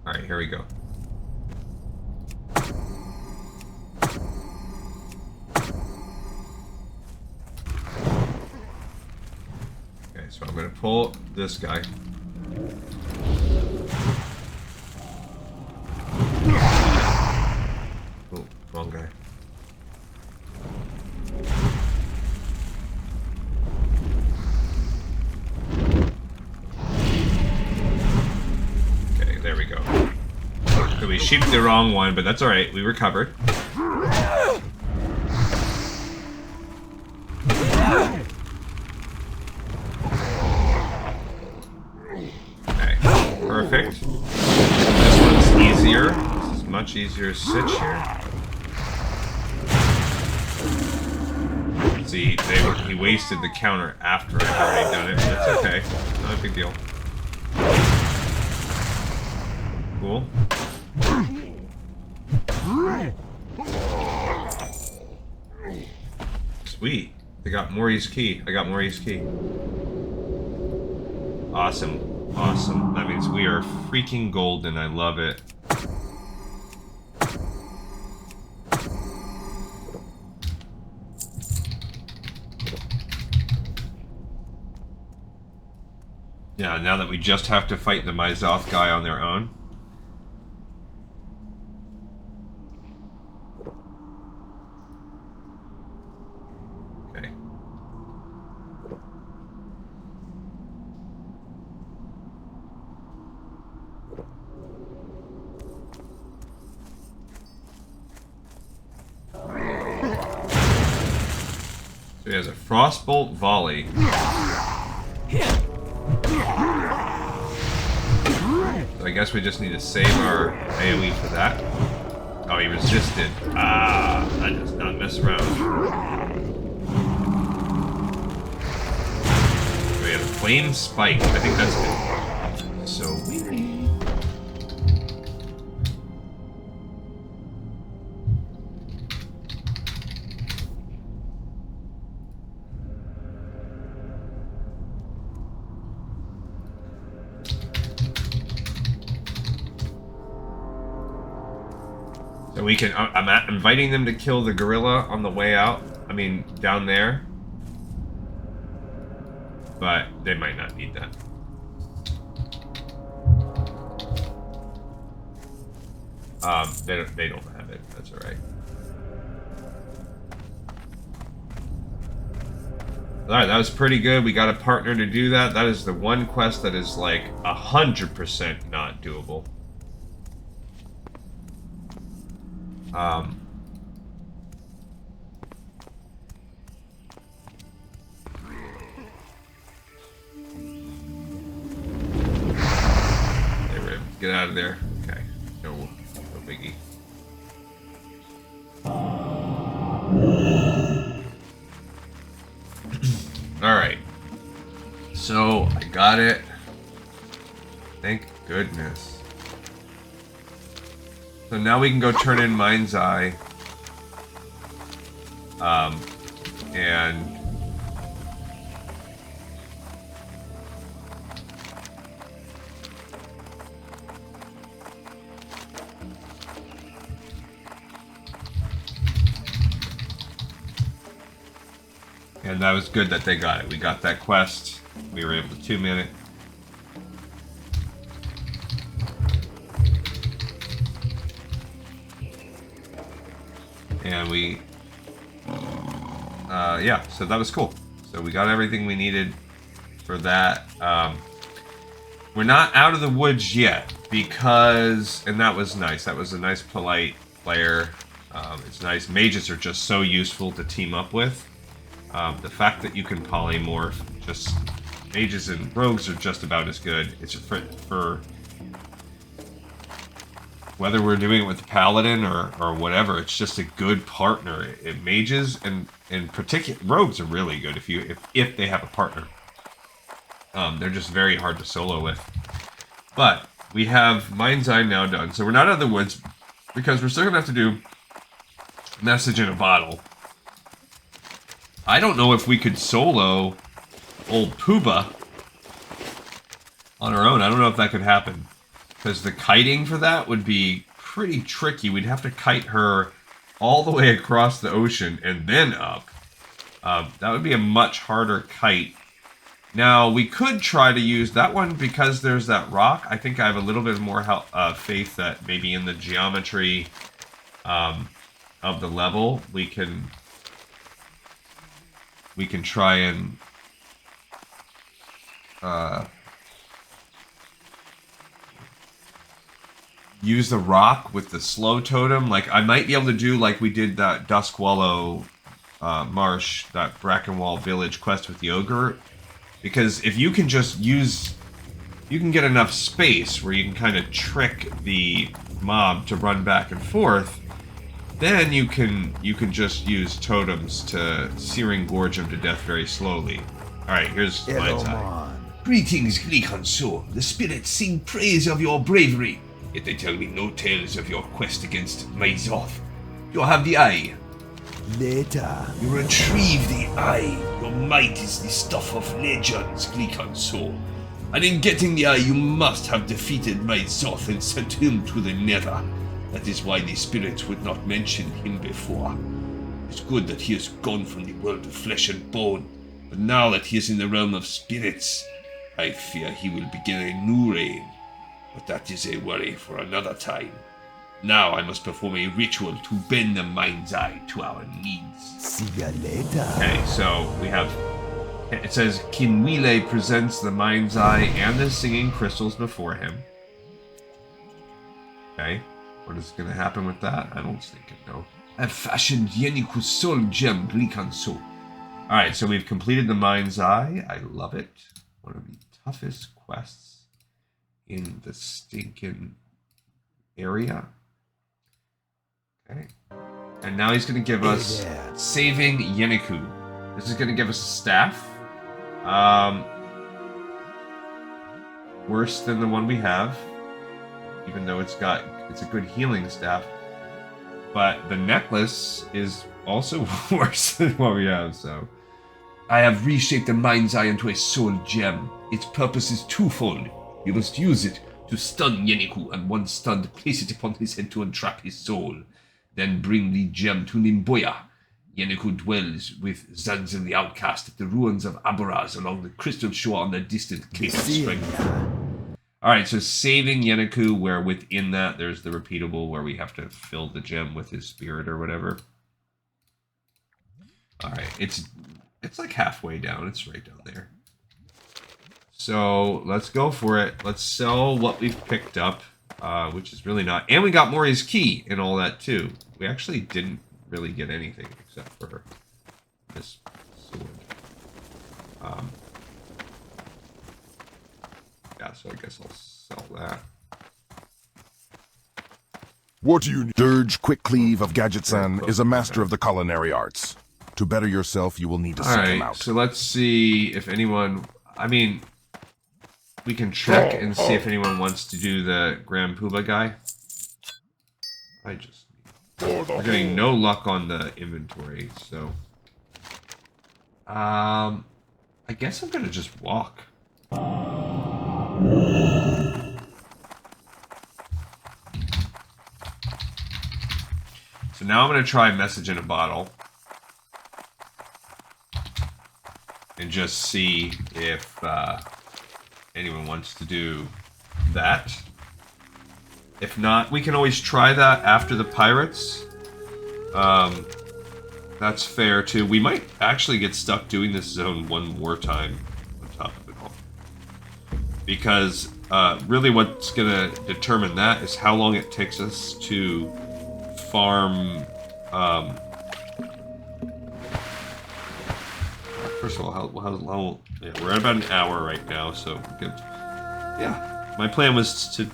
Alright, here we go. Okay, so I'm gonna pull this guy. Oh, wrong guy. There we go. So we sheeped the wrong one, but that's alright. We recovered. Okay, perfect. This one's easier. This is much easier to sit here. See, he wasted the counter after I'd already done it, but that's okay. Not a big deal. Cool. Sweet. They got Maury's key. I got Maury's key. Awesome. Awesome. That means we are freaking golden. I love it. Yeah, now that we just have to fight the Myzoth guy on their own. he has a Frostbolt Volley. So I guess we just need to save our AoE for that. Oh, he resisted. Ah, that does not mess around. So we have a Flame Spike. I think that's good. So weird. So we can. I'm inviting them to kill the gorilla on the way out. I mean, down there. But they might not need that. They don't have it. That's all right. All right, that was pretty good. We got a partner to do that. That is the one quest that is like 100% not doable. Get out of there. Okay. No biggie. Alright. So, I got it. Thank goodness. So now we can go turn in Mind's Eye. And... And that was good that they got it. We got that quest. We were able to 2-min it. And we... yeah, so that was cool. So we got everything we needed for that. We're not out of the woods yet because... And that was nice. That was a nice, polite player. It's nice. Mages are just so useful to team up with. The fact that you can polymorph, just mages and rogues are just about as good. It's for whether we're doing it with the paladin or whatever. It's just a good partner. Mages and in particular rogues are really good if they have a partner. They're just very hard to solo with. But we have Mind's Eye now done, so we're not out of the woods because we're still gonna have to do Message in a Bottle. I don't know if we could solo old Pooba on our own. I don't know if that could happen. Because the kiting for that would be pretty tricky. We'd have to kite her all the way across the ocean and then up. That would be a much harder kite. Now, we could try to use that one because there's that rock. I think I have a little bit more faith that maybe in the geometry of the level, we can try and use the rock with the slow totem. Like, I might be able to do like we did that Duskwallow Marsh, that Brackenwall Village quest with the Ogre. Because if you can just use... You can get enough space where you can kind of trick the mob to run back and forth. Then you can just use totems to Searing Gorge him to death very slowly. Alright, here's Mind's Eye. Greetings, Gliconso. The spirits sing praise of your bravery, yet they tell me no tales of your quest against Myzoth. You have the eye. Later. You retrieve the eye. Your might is the stuff of legends, Gliconso. And in getting the eye, you must have defeated Myzoth and sent him to the Nether. That is why the spirits would not mention him before. It's good that he is gone from the world of flesh and bone, but now that he is in the realm of spirits, I fear he will begin a new reign. But that is a worry for another time. Now I must perform a ritual to bend the Mind's Eye to our needs. See ya later. Okay, so we have... It says, Kinwile presents the Mind's Eye and the singing crystals before him. Okay. What is going to happen with that? I don't think it, no. I've fashioned Yenniku's soul gem, Gliconso. Alright, so we've completed the Mind's Eye. I love it. One of the toughest quests in the stinking area. Okay. And now he's going to give us Saving Yenniku. This is going to give us a staff. Worse than the one we have. Even though it's a good healing staff. But the necklace is also worse than what we have, so. I have reshaped the Mind's Eye into a soul gem. Its purpose is twofold. You must use it to stun Yenniku, and once stunned, place it upon his head to entrap his soul. Then bring the gem to Nimboya. Yenniku dwells with Zanzan the Outcast at the ruins of Abaraz along the crystal shore on the distant Cape of Stranglethorn. Alright, so saving Yenniku, where within that there's the repeatable where we have to fill the gem with his spirit or whatever. Alright, it's like halfway down. It's right down there. So let's go for it. Let's sell what we've picked up, which is really not. And we got Maury's key and all that too. We actually didn't really get anything except for this sword. Yeah, so I guess I'll sell that. What do you need? Dirge Quickcleave of Gadgetsan is a master of the culinary arts. To better yourself, you will need to seek him out. So let's see if anyone... I mean, we can check and see if anyone wants to do the Grand Poobah guy. I just... We're getting no luck on the inventory, so... I guess I'm gonna just walk. So now I'm gonna try message in a bottle. And just see if anyone wants to do that. If not, we can always try that after the pirates. That's fair too. We might actually get stuck doing this zone one more time on top of it all. Because really what's gonna determine that is how long it takes us to farm first of all, how long? Yeah, we're at about an hour right now, so good. Yeah, my plan was to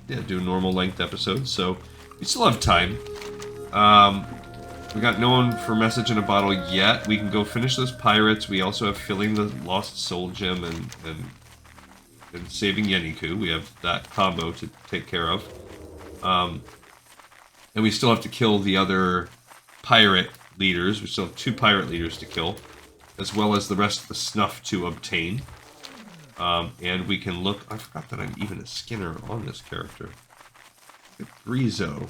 do a normal length episode, so we still have time. We got no one for message in a bottle yet. We can go finish those pirates. We also have filling the lost soul gem and saving Yenniku. We have that combo to take care of. And we still have to kill the other pirate leaders. We still have 2 pirate leaders to kill, as well as the rest of the snuff to obtain. And we can look... I forgot that I'm even a skinner on this character. Grizo.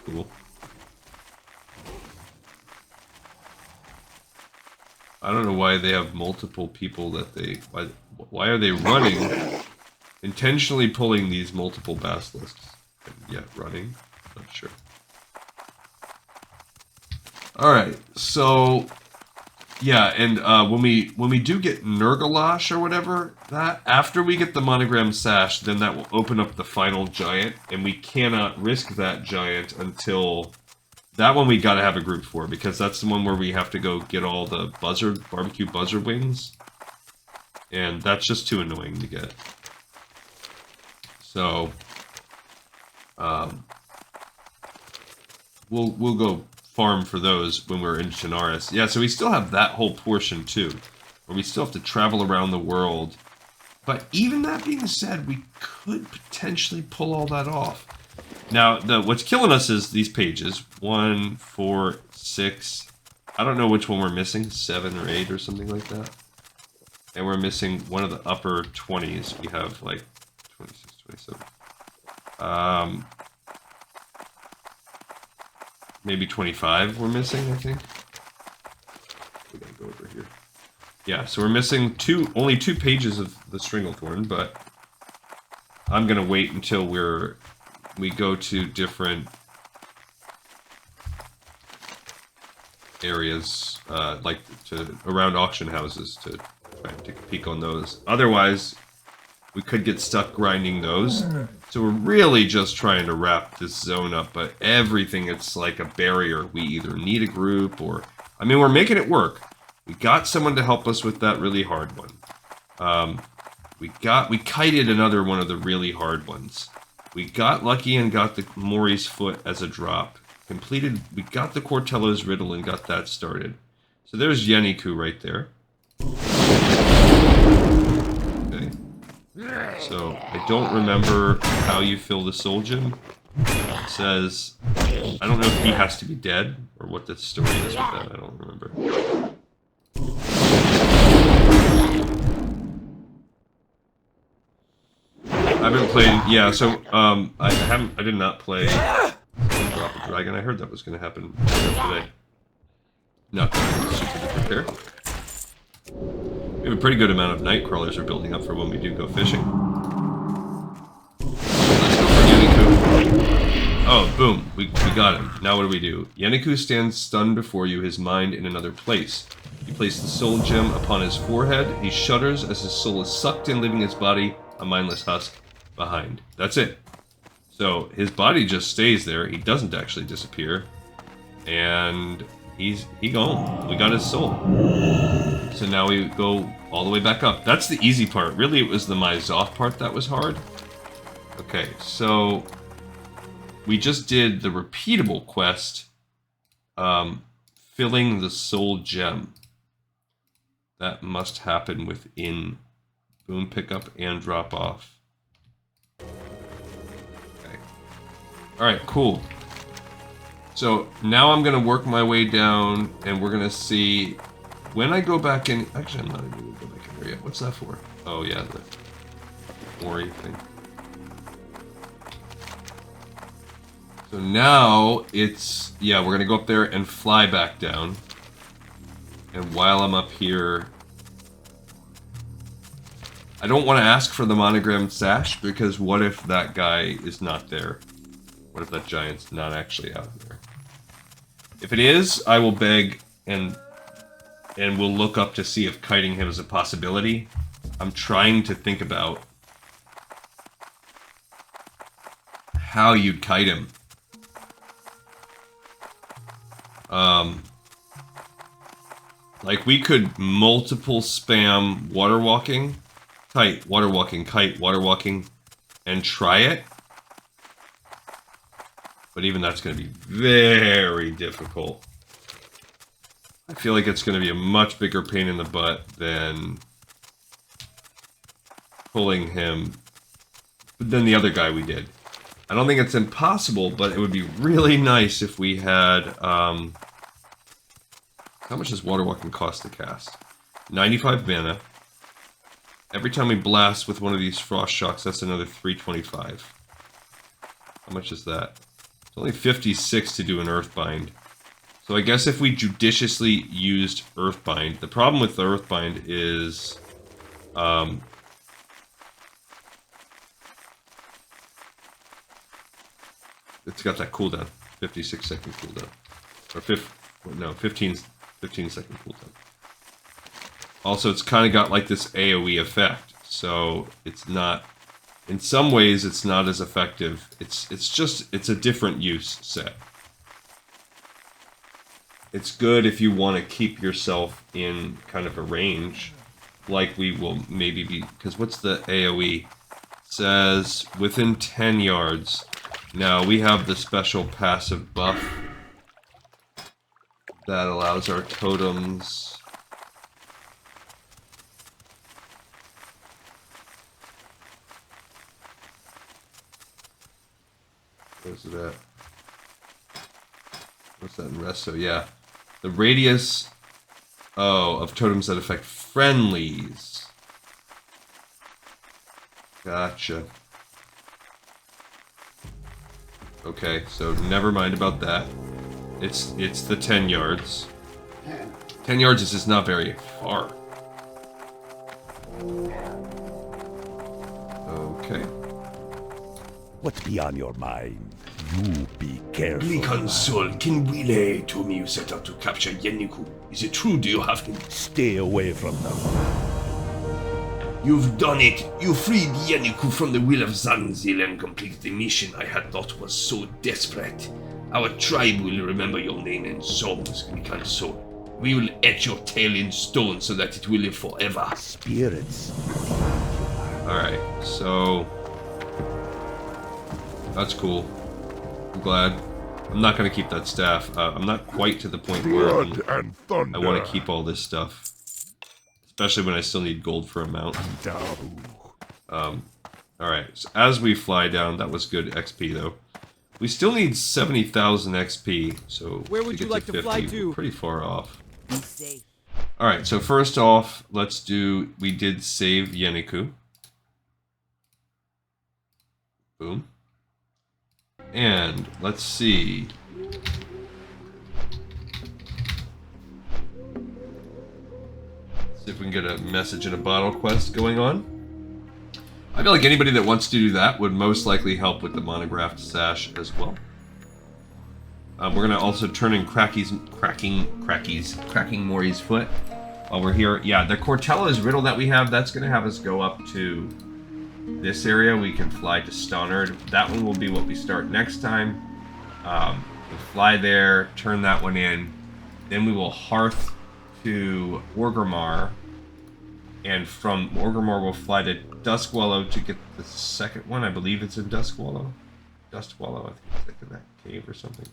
Cool. I don't know why they have multiple people that they... Why are they running? Intentionally pulling these multiple basilisks. And yet running. Not sure. Alright, so... Yeah, and when we do get Nurgalash or whatever, that after we get the Monogrammed Sash, then that will open up the final giant, and we cannot risk that giant until... That one we gotta have a group for, because that's the one where we have to go get all the barbecue buzzard wings. And that's just too annoying to get. So... We'll go farm for those when we're in Chinaris. Yeah, so we still have that whole portion too, where we still have to travel around the world. But even that being said, we could potentially pull all that off. Now, what's killing us is these pages. 1, 4, 6. I don't know which one we're missing. 7 or 8 or something like that. And we're missing one of the upper 20s. We have like 26, 27. Maybe 25 we're missing, I think. We gotta go over here. Yeah, so we're missing only 2 pages of the Stranglethorn, but I'm gonna wait until we go to different areas, like around auction houses to try and take a peek on those. Otherwise, we could get stuck grinding those. So we're really just trying to wrap this zone up, but everything, it's like a barrier. We either need a group or... I mean, we're making it work. We got someone to help us with that really hard one. We kited another one of the really hard ones. We got lucky and got the Maury's Foot as a drop. We got the Cortello's Riddle and got that started. So there's Yenniku right there. Okay. So I don't remember how you fill the soul gem. It says, I don't know if he has to be dead or what the story is with that. I don't remember. I haven't played. Yeah, so I did not play Drop a Dragon. I heard that was going to happen today. Not super duper care. We have a pretty good amount of night crawlers are building up for when we do go fishing. Let's go for Yenniku. Oh, boom. We got him. Now what do we do? Yenniku stands stunned before you, his mind in another place. You place the soul gem upon his forehead. He shudders as his soul is sucked in, leaving his body, a mindless husk, behind. That's it. So his body just stays there. He doesn't actually disappear. And he gone. We got his soul. So now we go all the way back up. That's the easy part. Really, it was the Myzoth part that was hard. Okay, so we just did the repeatable quest, filling the soul gem. That must happen within boom pickup and drop off. Okay. Alright, cool. So now I'm going to work my way down and we're going to see when I go back in. Actually, I'm not even going to go back in there yet. What's that for? Oh, yeah, the Maury thing. So now it's, yeah, we're going to go up there and fly back down. And while I'm up here, I don't want to ask for the monogrammed sash, because what if that guy is not there? What if that giant's not actually out there? If it is, I will beg and we'll look up to see if kiting him is a possibility. I'm trying to think about how you'd kite him. Like we could multiple spam water walking, kite, water walking, and try it. But even that's going to be very difficult. I feel like it's going to be a much bigger pain in the butt than pulling him than the other guy we did. I don't think it's impossible, but it would be really nice if we had, how much does water walking cost to cast? 95 mana. Every time we blast with one of these frost shocks, that's another 325. How much is that? It's only 56 to do an Earthbind. So I guess if we judiciously used Earthbind, the problem with the Earthbind is, it's got that cooldown, 56-second cooldown, or 15 second cooldown. Also, it's kind of got like this AoE effect, so it's not, in some ways, it's not as effective. It's a different use set. It's good if you want to keep yourself in kind of a range, like we will maybe be, because what's the AoE? It says within 10 yards. Now, we have the special passive buff that allows our totems... Where's it at? What's that in Resto? Yeah. The radius... Oh, of totems that affect friendlies. Gotcha. Okay, so never mind about that. It's the 10 yards. 10 yards is just not very far. Okay. What's be on your mind? You be careful. Glicon Soul, can relay to me you set out to capture Yenniku. Is it true? Do you have him? Stay away from them. You've done it! You freed Yenniku from the will of Zanzil and completed the mission I had thought was so desperate. Our tribe will remember your name and songs, Glycanso. We will etch your tale in stone so that it will live forever. Spirits. Alright, so... That's cool. I'm glad. I'm not going to keep that staff. I'm not quite to the point where Blood and thunder. I want to keep all this stuff. Especially when I still need gold for a mount. Alright, so as we fly down, that was good XP though. We still need 70,000 XP, so where would to you get like to fly to? We're pretty far off. Be safe. Alright, so first off, let's do... We did save Yenniku. Boom. And let's see. See if we can get a message in a bottle quest going on. I feel like anybody that wants to do that would most likely help with the monographed sash as well. We're gonna also turn in cracking Maury's foot while we're here. Yeah, the Cortella's riddle that we have, that's gonna have us go up to this area. We can fly to Stonard. That one will be what we start next time. We'll fly there, turn that one in. Then we will hearth to Wargrimmar. And from Wargrimmar we'll fly to Duskwallow to get the second one. I believe it's in Duskwallow. Dustwallow, I think it's like in that cave or something.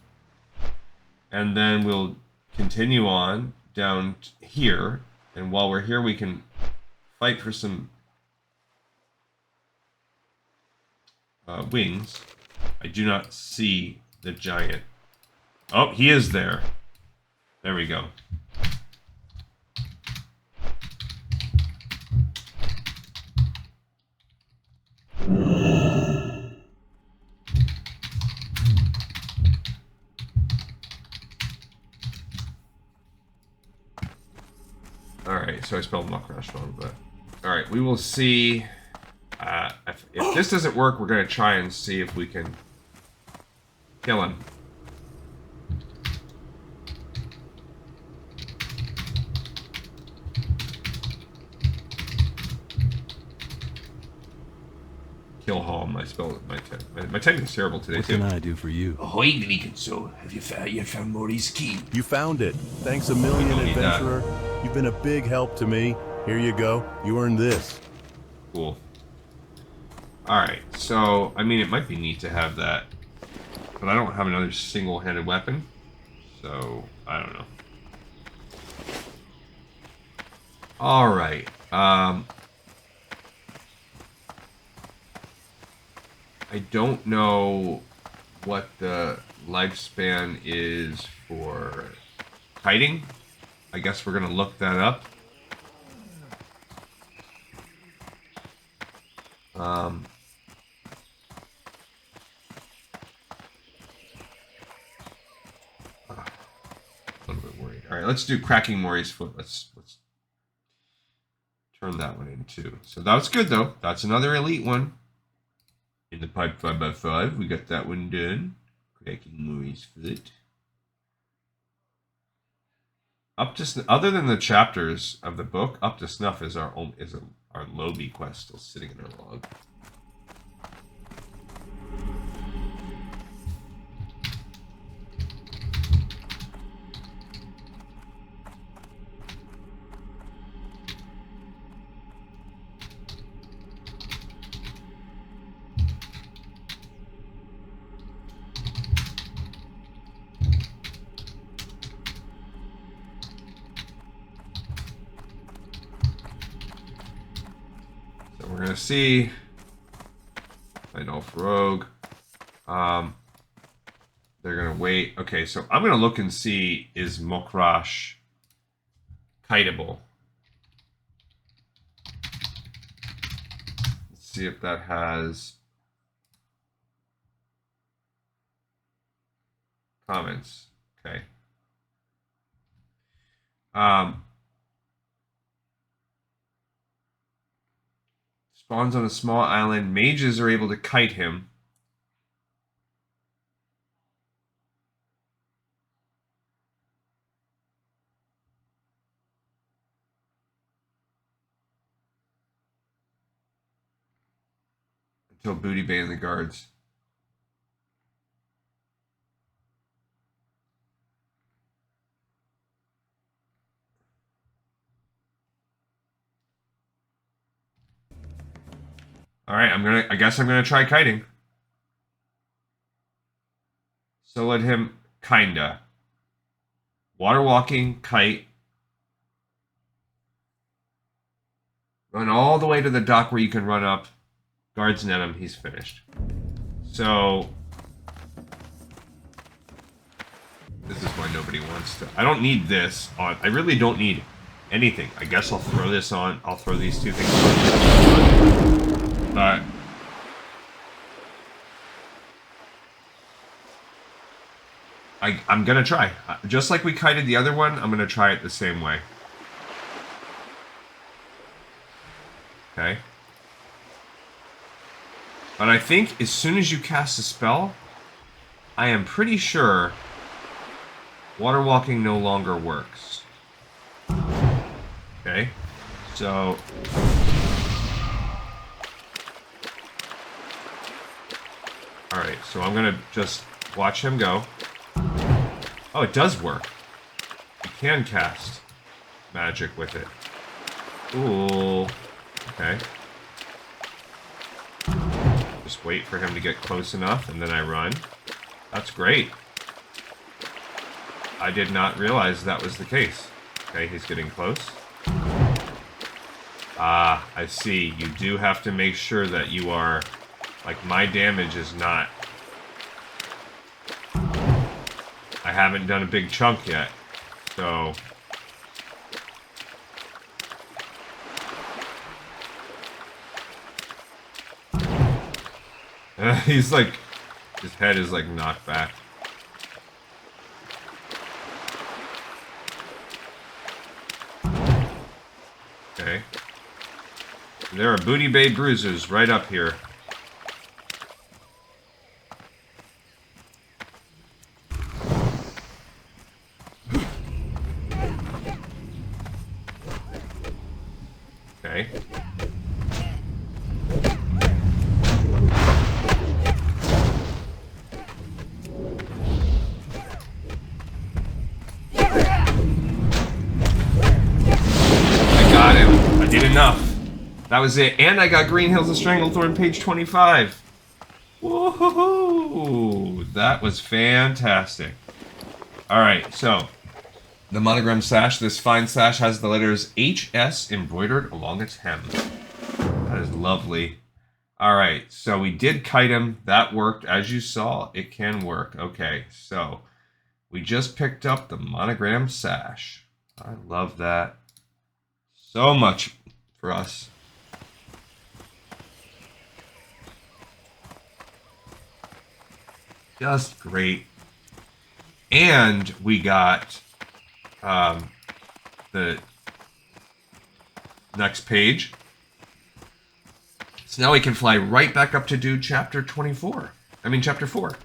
And then we'll continue on down here. And while we're here we can fight for some wings. I do not see the giant. Oh, he is there. There we go. Alright, so I spelled Muckrash wrong, but... Alright, we will see... if this doesn't work, we're going to try and see if we can kill him. Kill Halm, I spelled it. My typing is terrible today, What too. can I do for you? Ahoy, Glycanso. Have you found Maury's key? You found it. Thanks a million, don't need that. adventurer. You've been a big help to me. Here you go. You earned this. Cool. Alright, so, I mean, it might be neat to have that, but I don't have another single-handed weapon, so, I don't know. Alright, I don't know what the lifespan is for kiting. I guess we're gonna look that up. A little bit worried. All right, let's do cracking Maury's foot. Let's turn that one in too. So that's good though. That's another elite one. In the pipe 5x5, we got that one done. Cracking Maury's foot. Up to other than the chapters of the book, Up to Snuff is our Lobby quest still sitting in our log. We're gonna see. Find Elf Rogue. They're gonna wait. Okay, so I'm gonna look and see, is Mokrash kiteable? Let's see if that has comments. Okay. Spawns on a small island. Mages are able to kite him. Until Booty Bay and the guards. Alright, I guess I'm gonna try kiting. So let him kinda. Water walking, kite. Run all the way to the dock where you can run up. Guards net him, he's finished. So this is why nobody wants to. I don't need this on. I really don't need anything. I guess I'll throw this on. I'll throw these two things on. But I'm gonna try. Just like we kited the other one, I'm gonna try it the same way. Okay. But I think as soon as you cast a spell, I am pretty sure water walking no longer works. Okay. So alright, so I'm gonna just watch him go. Oh, it does work. You can cast magic with it. Ooh. Okay. Just wait for him to get close enough, and then I run. That's great. I did not realize that was the case. Okay, he's getting close. Ah, I see. You do have to make sure that you are... Like, my damage is not... I haven't done a big chunk yet, so... He's like... His head is like knocked back. Okay. There are Booty Bay bruisers right up here. Okay. Enough. That was it. And I got Green Hills of Stranglethorn, page 25. Woohoo! That was fantastic. Alright, so the monogram sash. This fine sash has the letters HS embroidered along its hem. That is lovely. Alright, so we did kite him. That worked. As you saw, it can work. Okay, so we just picked up the monogram sash. I love that so much. For us. Just great. And we got the next page. So now we can fly right back up to do chapter 24. I mean chapter 4.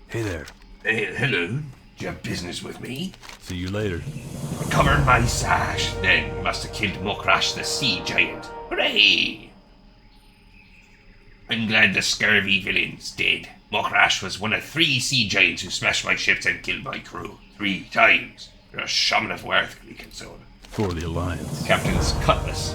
Hey there. Hey, hello. Do you have business with me? See you later. Recovered my sash, then must have killed Mokrash the sea giant. Hooray! I'm glad the scurvy villain's dead. Mokrash was one of 3 sea giants who smashed my ships and killed my crew 3 times. You're a shaman of worth, Gleekensor. For the Alliance. Captain's Cutlass.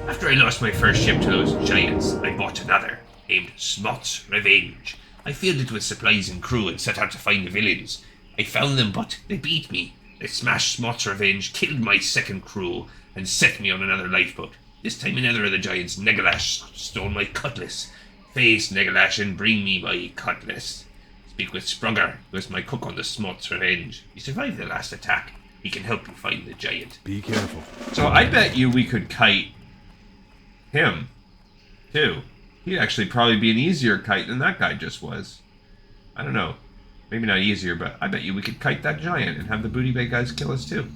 After I lost my first ship to those giants, I bought another, named Smot's Revenge. I filled it with supplies and crew and set out to find the villains. I found them, but they beat me. They smashed Smot's Revenge, killed my second crew, and set me on another lifeboat. This time another of the giants, Negalash, stole my cutlass. Face Negalash and bring me my cutlass. Speak with Sprugger, who is my cook on the Smot's Revenge. He survived the last attack. He can help you find the giant. Be careful. So I bet you we could kite him, too. He'd actually probably be an easier kite than that guy just was. I don't know. Maybe not easier, but I bet you we could kite that giant and have the Booty Bay guys kill us too.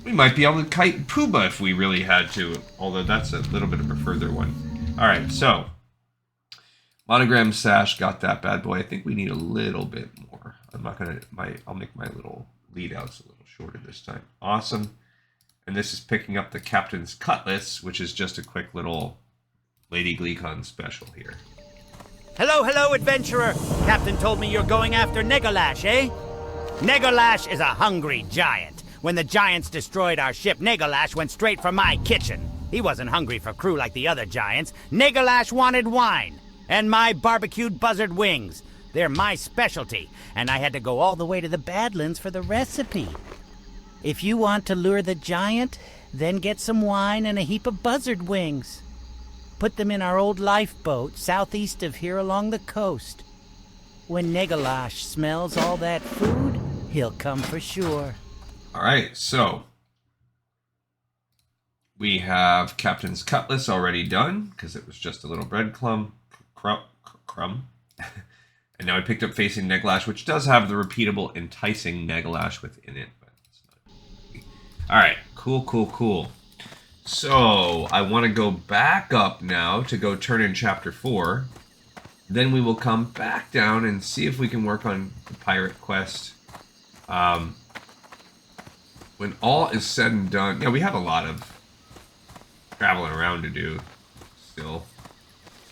We might be able to kite Pooba if we really had to, although that's a little bit of a further one. Alright, so Monogram Sash got that bad boy. I think we need a little bit more. I'm not gonna I'll make my little lead outs a little shorter this time. Awesome. And this is picking up the Captain's Cutlass, which is just a quick little Lady Gleekon special here. Hello, hello, adventurer. Captain told me you're going after Negalash, eh? Negalash is a hungry giant. When the giants destroyed our ship, Negalash went straight for my kitchen. He wasn't hungry for crew like the other giants. Negalash wanted wine. And my barbecued buzzard wings. They're my specialty. And I had to go all the way to the Badlands for the recipe. If you want to lure the giant, then get some wine and a heap of buzzard wings. Put them in our old lifeboat southeast of here along the coast. When Negalash smells all that food, he'll come for sure. Alright, so we have Captain's Cutlass already done, because it was just a little breadcrumb. Crumb. And now I picked up Facing Negalash, which does have the repeatable Enticing Negalash within it. But it's not. Alright, cool. So, I want to go back up now to go turn in Chapter 4. Then we will come back down and see if we can work on the pirate quest. When all is said and done... Yeah, we have a lot of traveling around to do still.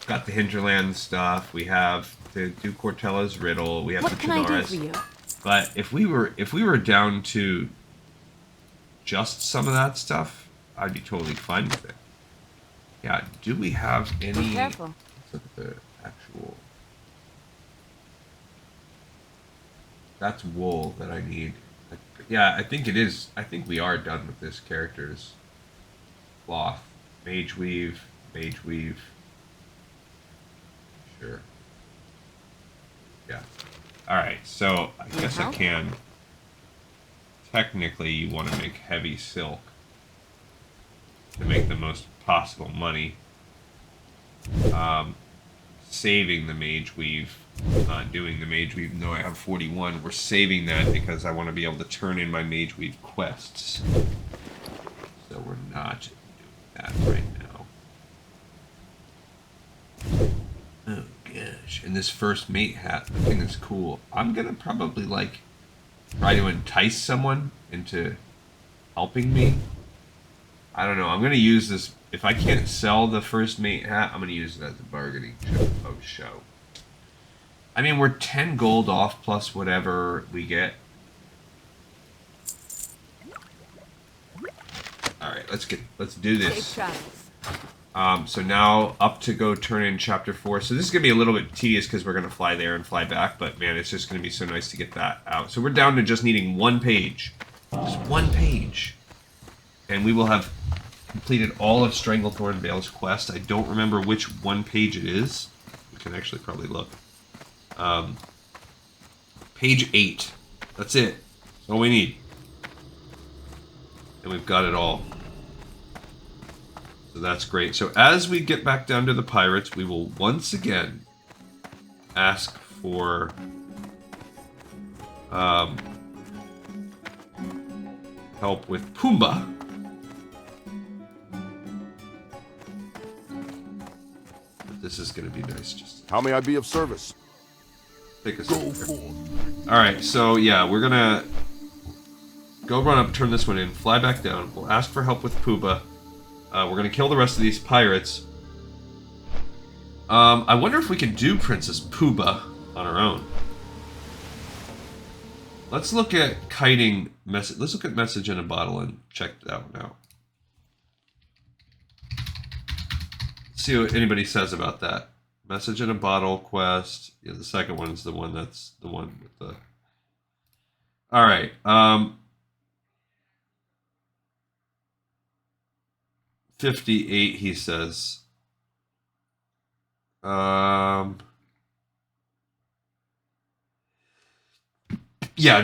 Got the Hinterland stuff. We have to do Cortella's riddle. We have the Chinaris. What can I do for you? But if we were down to just some of that stuff, I'd be totally fine with it. Yeah, do we have any... Be careful. Let's look at the actual... That's wool that I need. Yeah, I think it is. I think we are done with this character's cloth. Mage weave. Sure. Yeah. Alright, so I guess I can... Technically, you want to make heavy silk to make the most possible money. Saving the mage weave, not doing the mage weave, though I have 41. We're saving that because I want to be able to turn in my mage weave quests. So we're not doing that right now. Oh gosh, and this first mate hat, the thing that's cool. I'm gonna probably like try to entice someone into helping me. I don't know. I'm gonna use this. If I can't sell the first mate hat, I'm gonna use it as a bargaining chip post-show. I mean, we're 10 gold off plus whatever we get. All right, let's do this. So now up to go turn in Chapter 4. So this is gonna be a little bit tedious because we're gonna fly there and fly back. But man, it's just gonna be so nice to get that out. So we're down to just needing one page, just one page, and we will have completed all of Stranglethorn Vale's quest. I don't remember which one page it is. We can actually probably look. Page 8. That's it. That's all we need. And we've got it all. So that's great. So as we get back down to the pirates, we will once again ask for help with Pumbaa. This is going to be nice. Just how may I be of service? Take a second. All right, so yeah, we're gonna go run up, turn this one in, fly back down. We'll ask for help with Pumbaa. We're gonna kill the rest of these pirates. I wonder if we can do Princess Pumbaa on our own. Let's look at kiting message. Let's look at message in a bottle and check that one out. See what anybody says about that. Message in a bottle quest. Yeah, the second one is the one that's the one with the... Alright. 58, he says. Yeah,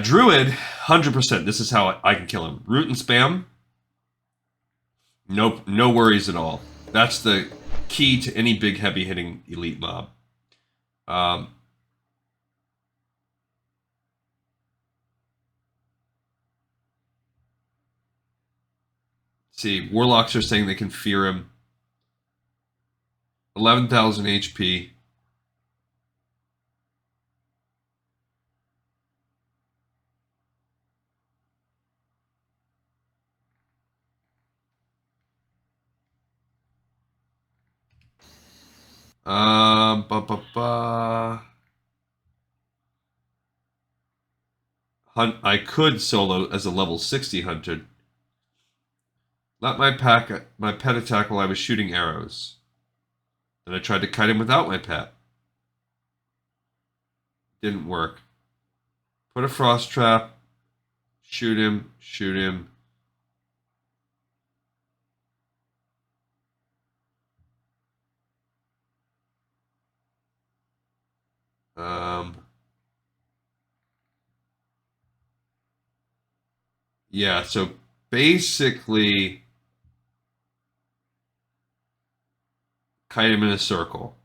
Druid, 100%. This is how I can kill him. Root and spam. Nope, no worries at all. That's the key to any big heavy hitting elite mob. See, warlocks are saying they can fear him. 11,000 HP. Ba ba ba. Hunt. I could solo as a level 60 hunter. Let my pet attack while I was shooting arrows. Then I tried to kite him without my pet. Didn't work. Put a frost trap. Shoot him. Shoot him. Yeah, so basically kite him in a circle.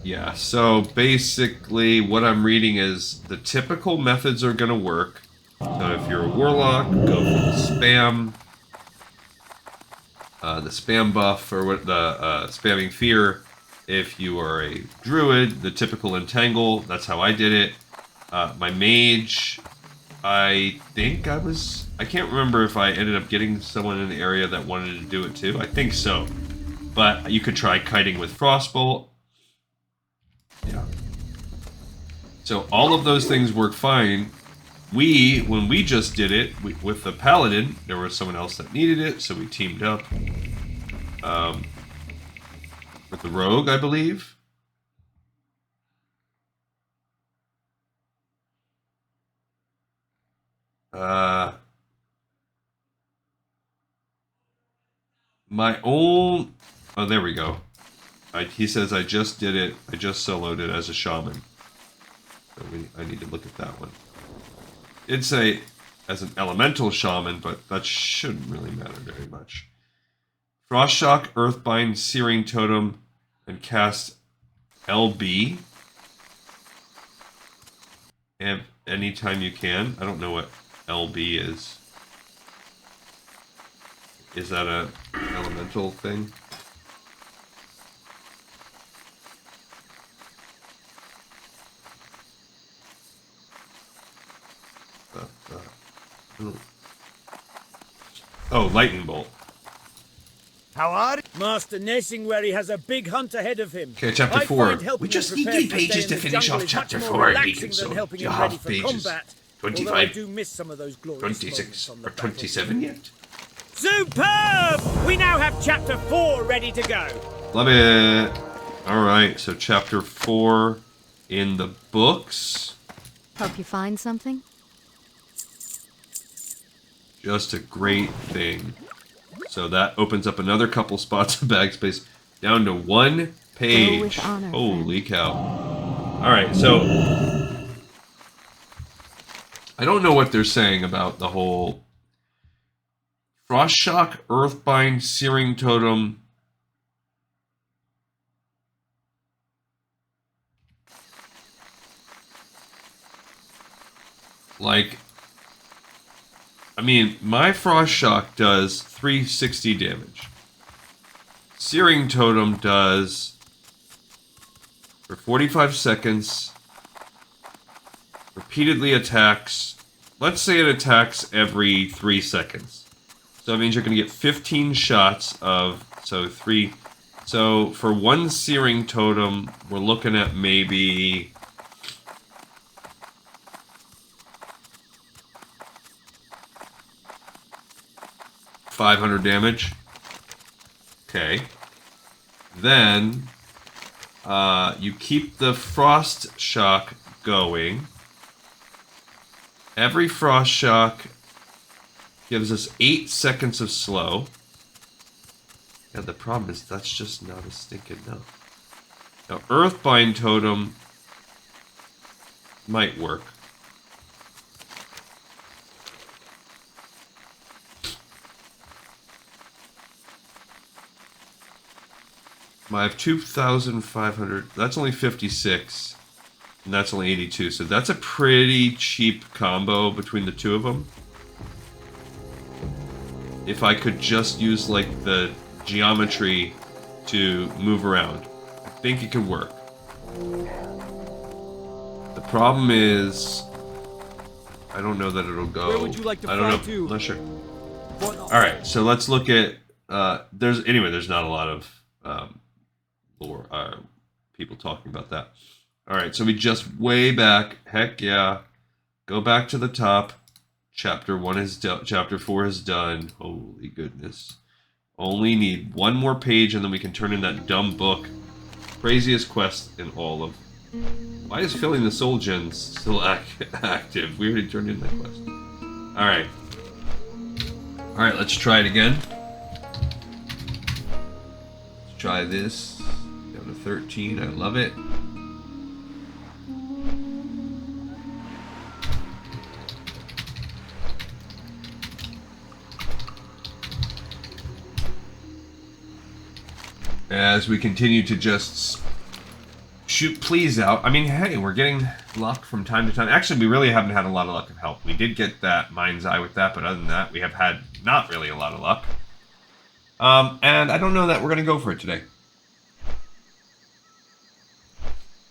Yeah, so basically what I'm reading is the typical methods are going to work. So if you're a warlock, go for the spam buff, or what the spamming fear. If you are a druid, the typical entangle. That's how I did it. My mage, I can't remember if I ended up getting someone in the area that wanted to do it too. I think so. But you could try kiting with Frostbolt. Yeah. So all of those things work fine. When we just did it with the Paladin, there was someone else that needed it, so we teamed up. With the Rogue, I believe. Oh, there we go. He says I just did it. I just soloed it as a shaman. So I need to look at that one. It'd say as an elemental shaman, but that shouldn't really matter very much. Frost Shock, Earthbind, Searing Totem, and cast LB. And anytime you can. I don't know what LB is. Is that a elemental thing? Oh, Lightning Bolt. How are you? Master Nesingwary has a big hunt ahead of him. Okay, chapter 4. We just need 3 pages to finish off chapter 4, Deacon Soul. Do you have pages 25, 26, or 27 yet? Superb! We now have chapter 4 ready to go. Love it. Alright, so chapter 4 in the books. Help you find something? Just a great thing. So that opens up another couple spots of bag space down to 1 page. Honor, Holy cow. Alright, so I don't know what they're saying about the whole Frost Shock, Earthbind, Searing Totem. Like, I mean, my Frost Shock does 360 damage. Searing Totem does for 45 seconds. Repeatedly attacks. Let's say it attacks every 3 seconds. So that means you're going to get 15 shots of, so for 1 Searing Totem, we're looking at maybe 500 damage. Okay. Then you keep the Frost Shock going. Every Frost Shock gives us 8 seconds of slow. Yeah, the problem is that's just not a stinking enough. Now, Earthbind Totem might work. I have 2,500. That's only 56. And that's only 82. So that's a pretty cheap combo between the two of them. If I could just use, like, the geometry to move around. I think it could work. The problem is, I don't know that it'll go. Where would you like to I don't fly know. to? I'm not sure. All right, so let's look at. There's not a lot of lore, people talking about that. All right, so we just way back. Heck yeah, go back to the top. Chapter 1 is done. Chapter 4 is done. Holy goodness! Only need one more page, and then we can turn in that dumb book. Craziest quest in all of. Why is filling the soul gens still active? We already turned in that quest. All right. All right, let's try it again. Let's try this. Down to 13. I love it. As we continue to just shoot pleas out. I mean, hey, we're getting luck from time to time. Actually, we really haven't had a lot of luck of help. We did get that Mind's Eye with that, but other than that, we have had not really a lot of luck. And I don't know that we're going to go for it today.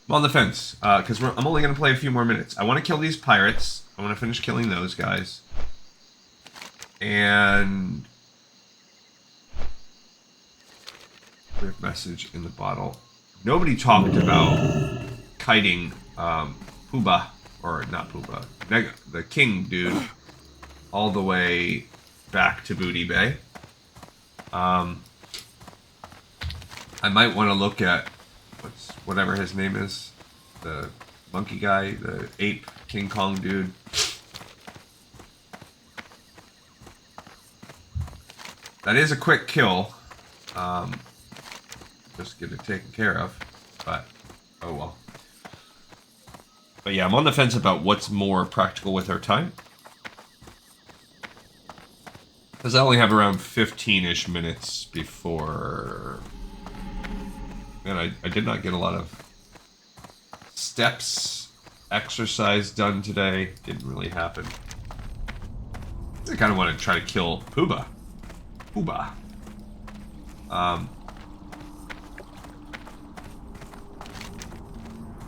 I'm on the fence, because I'm only going to play a few more minutes. I want to kill these pirates. I want to finish killing those guys. And... clear message in the bottle. Nobody talked about kiting Pooba, or not Pooba, the king dude, all the way back to Booty Bay. I might want to look at whatever his name is, the monkey guy, the ape King Kong dude. That is a quick kill. Just get it taken care of, but oh well. But yeah, I'm on the fence about what's more practical with our time, because I only have around 15-ish minutes before. Man, I did not get a lot of steps exercise done today. Didn't really happen. I kind of want to try to kill Pooba.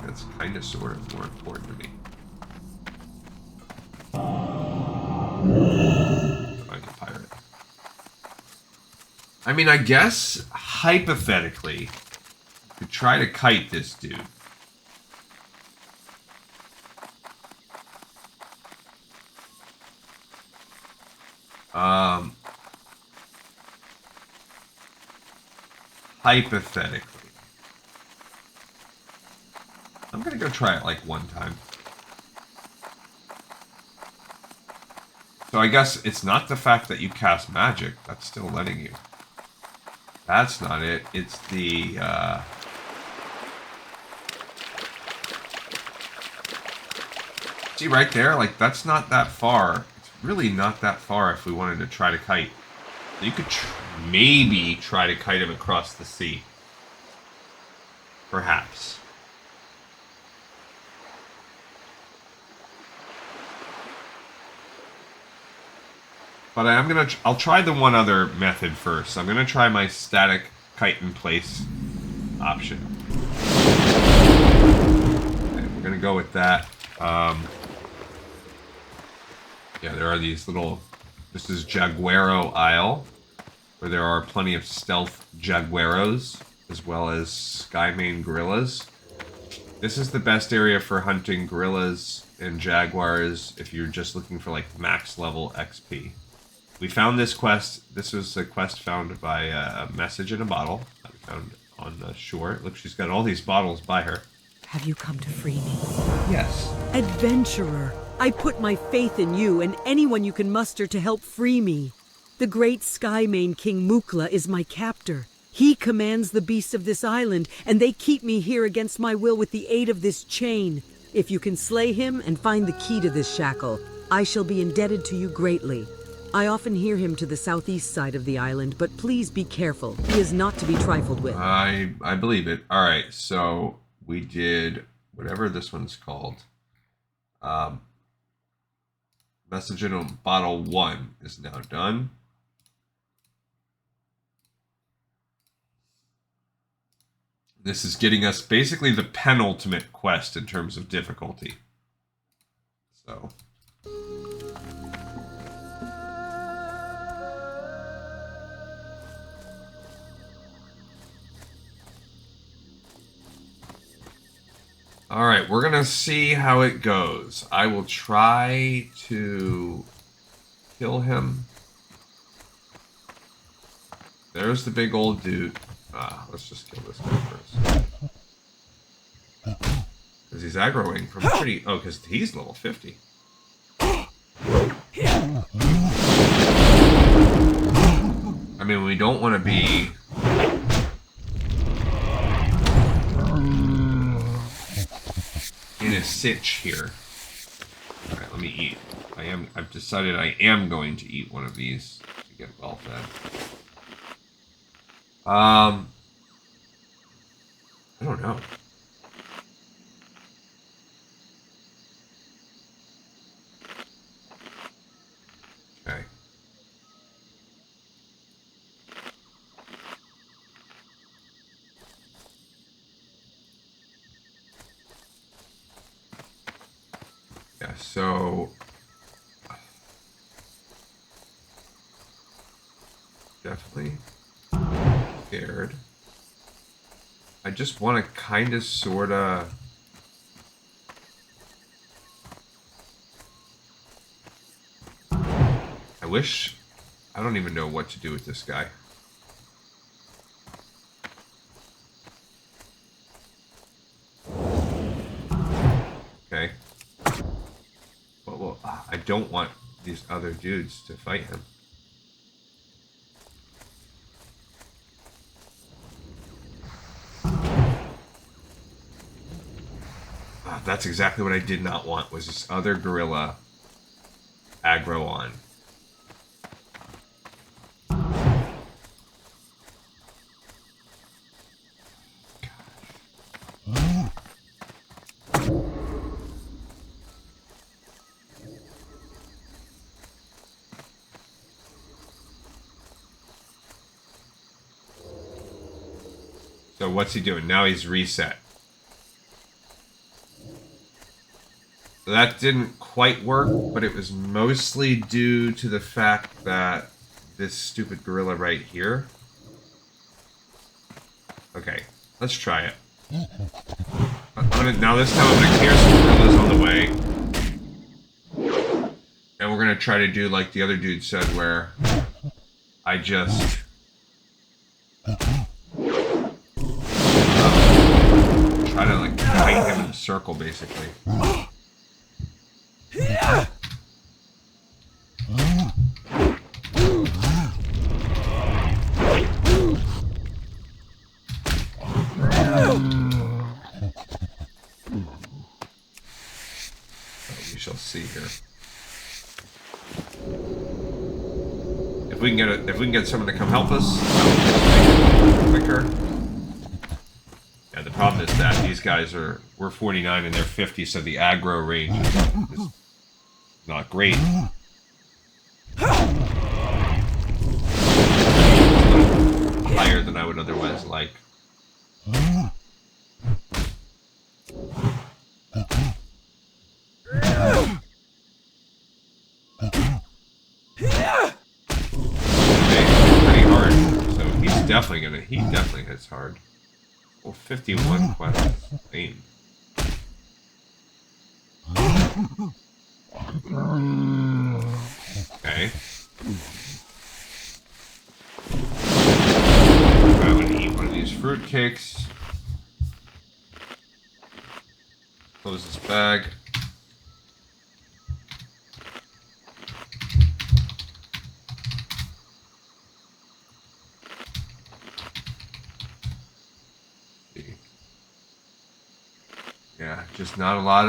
That's kind of sort of more important to me. Find a pirate. I mean, I guess, hypothetically, I could try to kite this dude. Hypothetically. I'm gonna go try it like one time. So I guess it's not the fact that you cast magic, that's still letting you. That's not it, it's the, see right there, like that's not that far. It's really not that far if we wanted to try to kite. So you could maybe try to kite him across the sea. Perhaps. But I'll try the one other method first. I'm gonna try my static kite in place option. Okay, we're gonna go with that. Yeah, there are these little, this is Jaguaro Isle, where there are plenty of stealth jaguaros, as well as Skymane gorillas. This is the best area for hunting gorillas and jaguars if you're just looking for like max level XP. We found this quest. This was a quest found by a message in a bottle that we found on the shore. Look, she's got all these bottles by her. Have you come to free me? Yes. Adventurer, I put my faith in you and anyone you can muster to help free me. The great Skymane King Mukla is my captor. He commands the beasts of this island, and they keep me here against my will with the aid of this chain. If you can slay him and find the key to this shackle, I shall be indebted to you greatly. I often hear him to the southeast side of the island, but please be careful. He is not to be trifled with. I believe it. All right, so we did whatever this one's called. Message in bottle 1 is now done. This is getting us basically the penultimate quest in terms of difficulty. So. Alright, we're gonna see how it goes. I will try to kill him. There's the big old dude. Let's just kill this guy first. Because he's aggroing from pretty... Oh, because he's level 50. I mean, we don't want to be... in a sitch here. Alright, let me eat. I've decided I am going to eat one of these to get well fed. I don't know. Okay. Yeah, so definitely scared. I just want to kind of sort of I don't even know what to do with this guy. Okay. Well, I don't want these other dudes to fight him. That's exactly what I did not want, was this other gorilla aggro on. So what's he doing? Now he's reset. That didn't quite work, but it was mostly due to the fact that this stupid gorilla right here. Okay, let's try it. Now this time I'm gonna clear some gorillas on the way. And we're gonna try to do like the other dude said, where I just... try to like fight him in a circle, basically. We shall see here. If we can get someone to come help us, that'll make it quicker. Yeah, the problem is that these guys we're 49 and they're 50, so the aggro range is not great. Higher than I would otherwise like. Pretty hard, so he definitely hits hard. Well, 51 questions. Aim. Okay. I'm gonna eat one of these fruitcakes. Close this bag. Yeah, just not a lot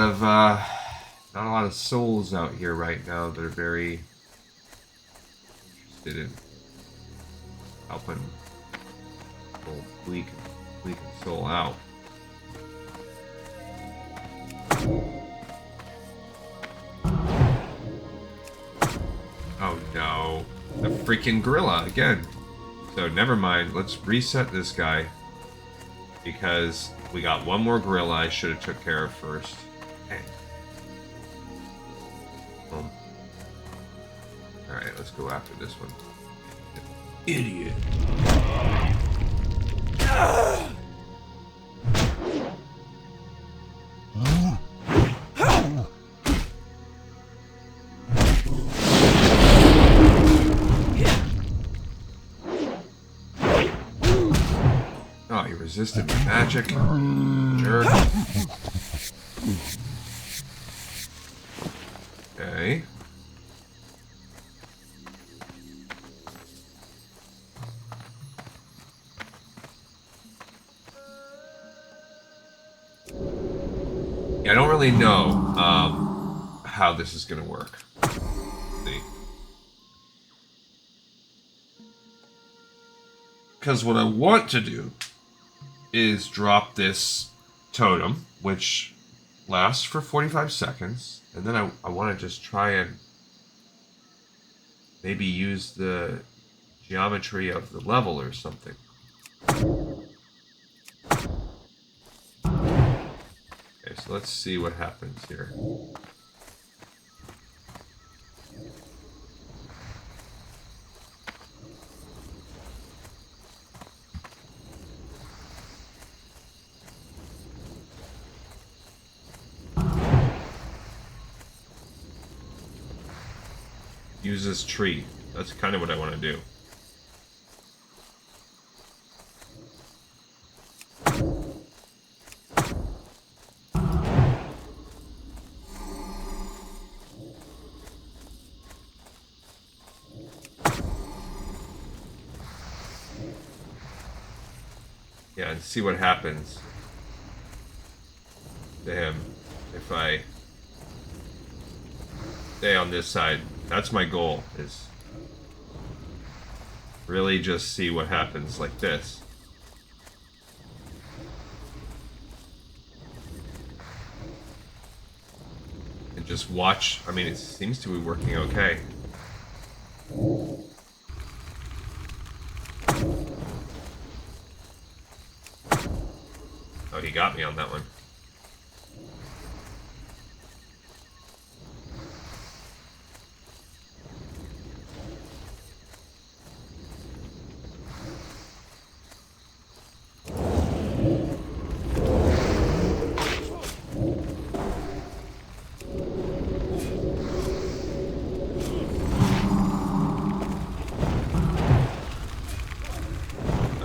of souls out here right now that are very interested in helping old bleak soul out. Oh no, the freaking gorilla again. So never mind, let's reset this guy. because we got one more gorilla I should have took care of first. Okay. Boom. Alright, let's go after this one. Idiot. Oh, he resisted my magic. Jerk. Okay. Yeah, I don't really know how this is going to work. Let's see. Because what I want to do is drop this totem, which lasts for 45 seconds, and then I want to just try and maybe use the geometry of the level or something. Okay, so let's see what happens here. Use this tree. That's kind of what I want to do. Yeah, and see what happens to him if I stay on this side. That's my goal, is really just see what happens like this. And just watch. I mean, it seems to be working okay. Oh, he got me on that one.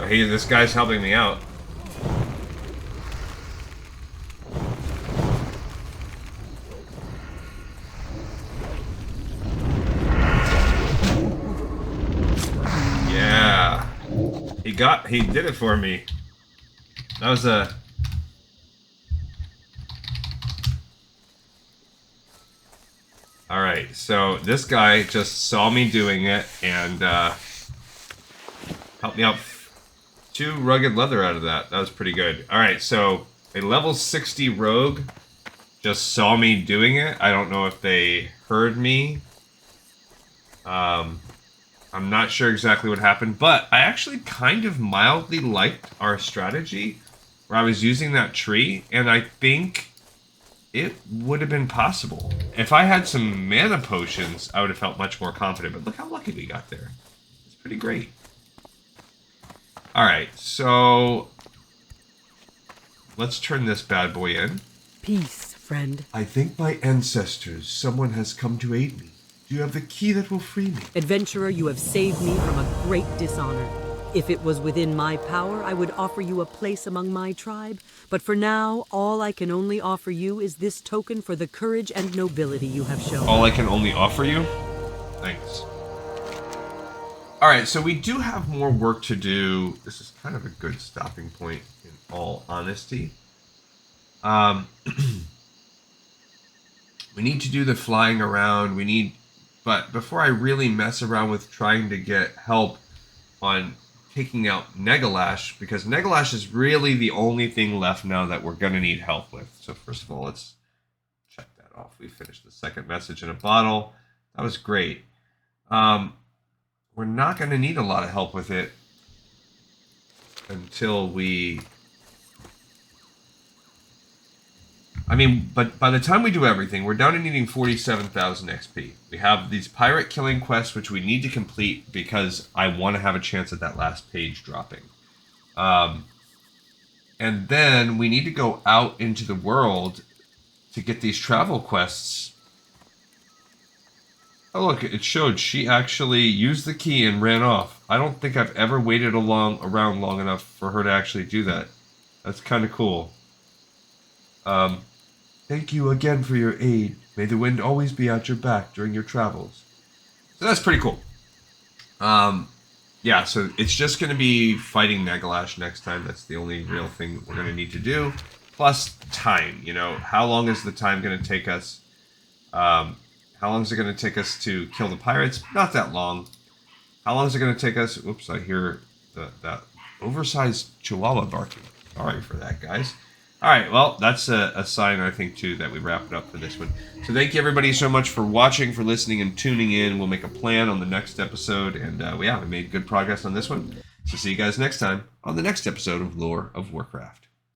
Hey, this guy's helping me out. Yeah. He did it for me. That was a... Alright, so this guy just saw me doing it and helped me out. 2 rugged leather out of that. That was pretty good. Alright, so a level 60 rogue just saw me doing it. I don't know if they heard me. I'm not sure exactly what happened, but I actually kind of mildly liked our strategy where I was using that tree, and I think it would have been possible. If I had some mana potions, I would have felt much more confident, but look how lucky we got there. It's pretty great. Alright, so let's turn this bad boy in. Peace, friend. I thank my ancestors. Someone has come to aid me. Do you have the key that will free me? Adventurer, you have saved me from a great dishonor. If it was within my power, I would offer you a place among my tribe. But for now, all I can only offer you is this token for the courage and nobility you have shown. All I can only offer you? Thanks. Alright, so we do have more work to do. This is kind of a good stopping point, in all honesty. We need to do the flying around. But before I really mess around with trying to get help on taking out Negalash, because Negalash is really the only thing left now that we're going to need help with. So first of all, let's check that off. We finished the second message in a bottle. That was great. We're not going to need a lot of help with it until we I mean, but by the time we do everything, we're down to needing 47,000 XP. We have these pirate killing quests, which we need to complete because I want to have a chance at that last page dropping. And then we need to go out into the world to get these travel quests. Oh, look, it showed she actually used the key and ran off. I don't think I've ever waited around long enough for her to actually do that. That's kind of cool. Thank you again for your aid. May the wind always be at your back during your travels. So that's pretty cool. Yeah, so it's just going to be fighting Negalash next time. That's the only real thing we're going to need to do. Plus time, you know. How long is the time going to take us? How long is it going to take us to kill the pirates? Not that long. How long is it going to take us? Oops, I hear that oversized chihuahua barking. Sorry for that, guys. All right, well, that's a sign, I think, too, that we wrap it up for this one. So thank you, everybody, so much for watching, for listening, and tuning in. We'll make a plan on the next episode, and yeah, we made good progress on this one. So see you guys next time on the next episode of Lore of Warcraft.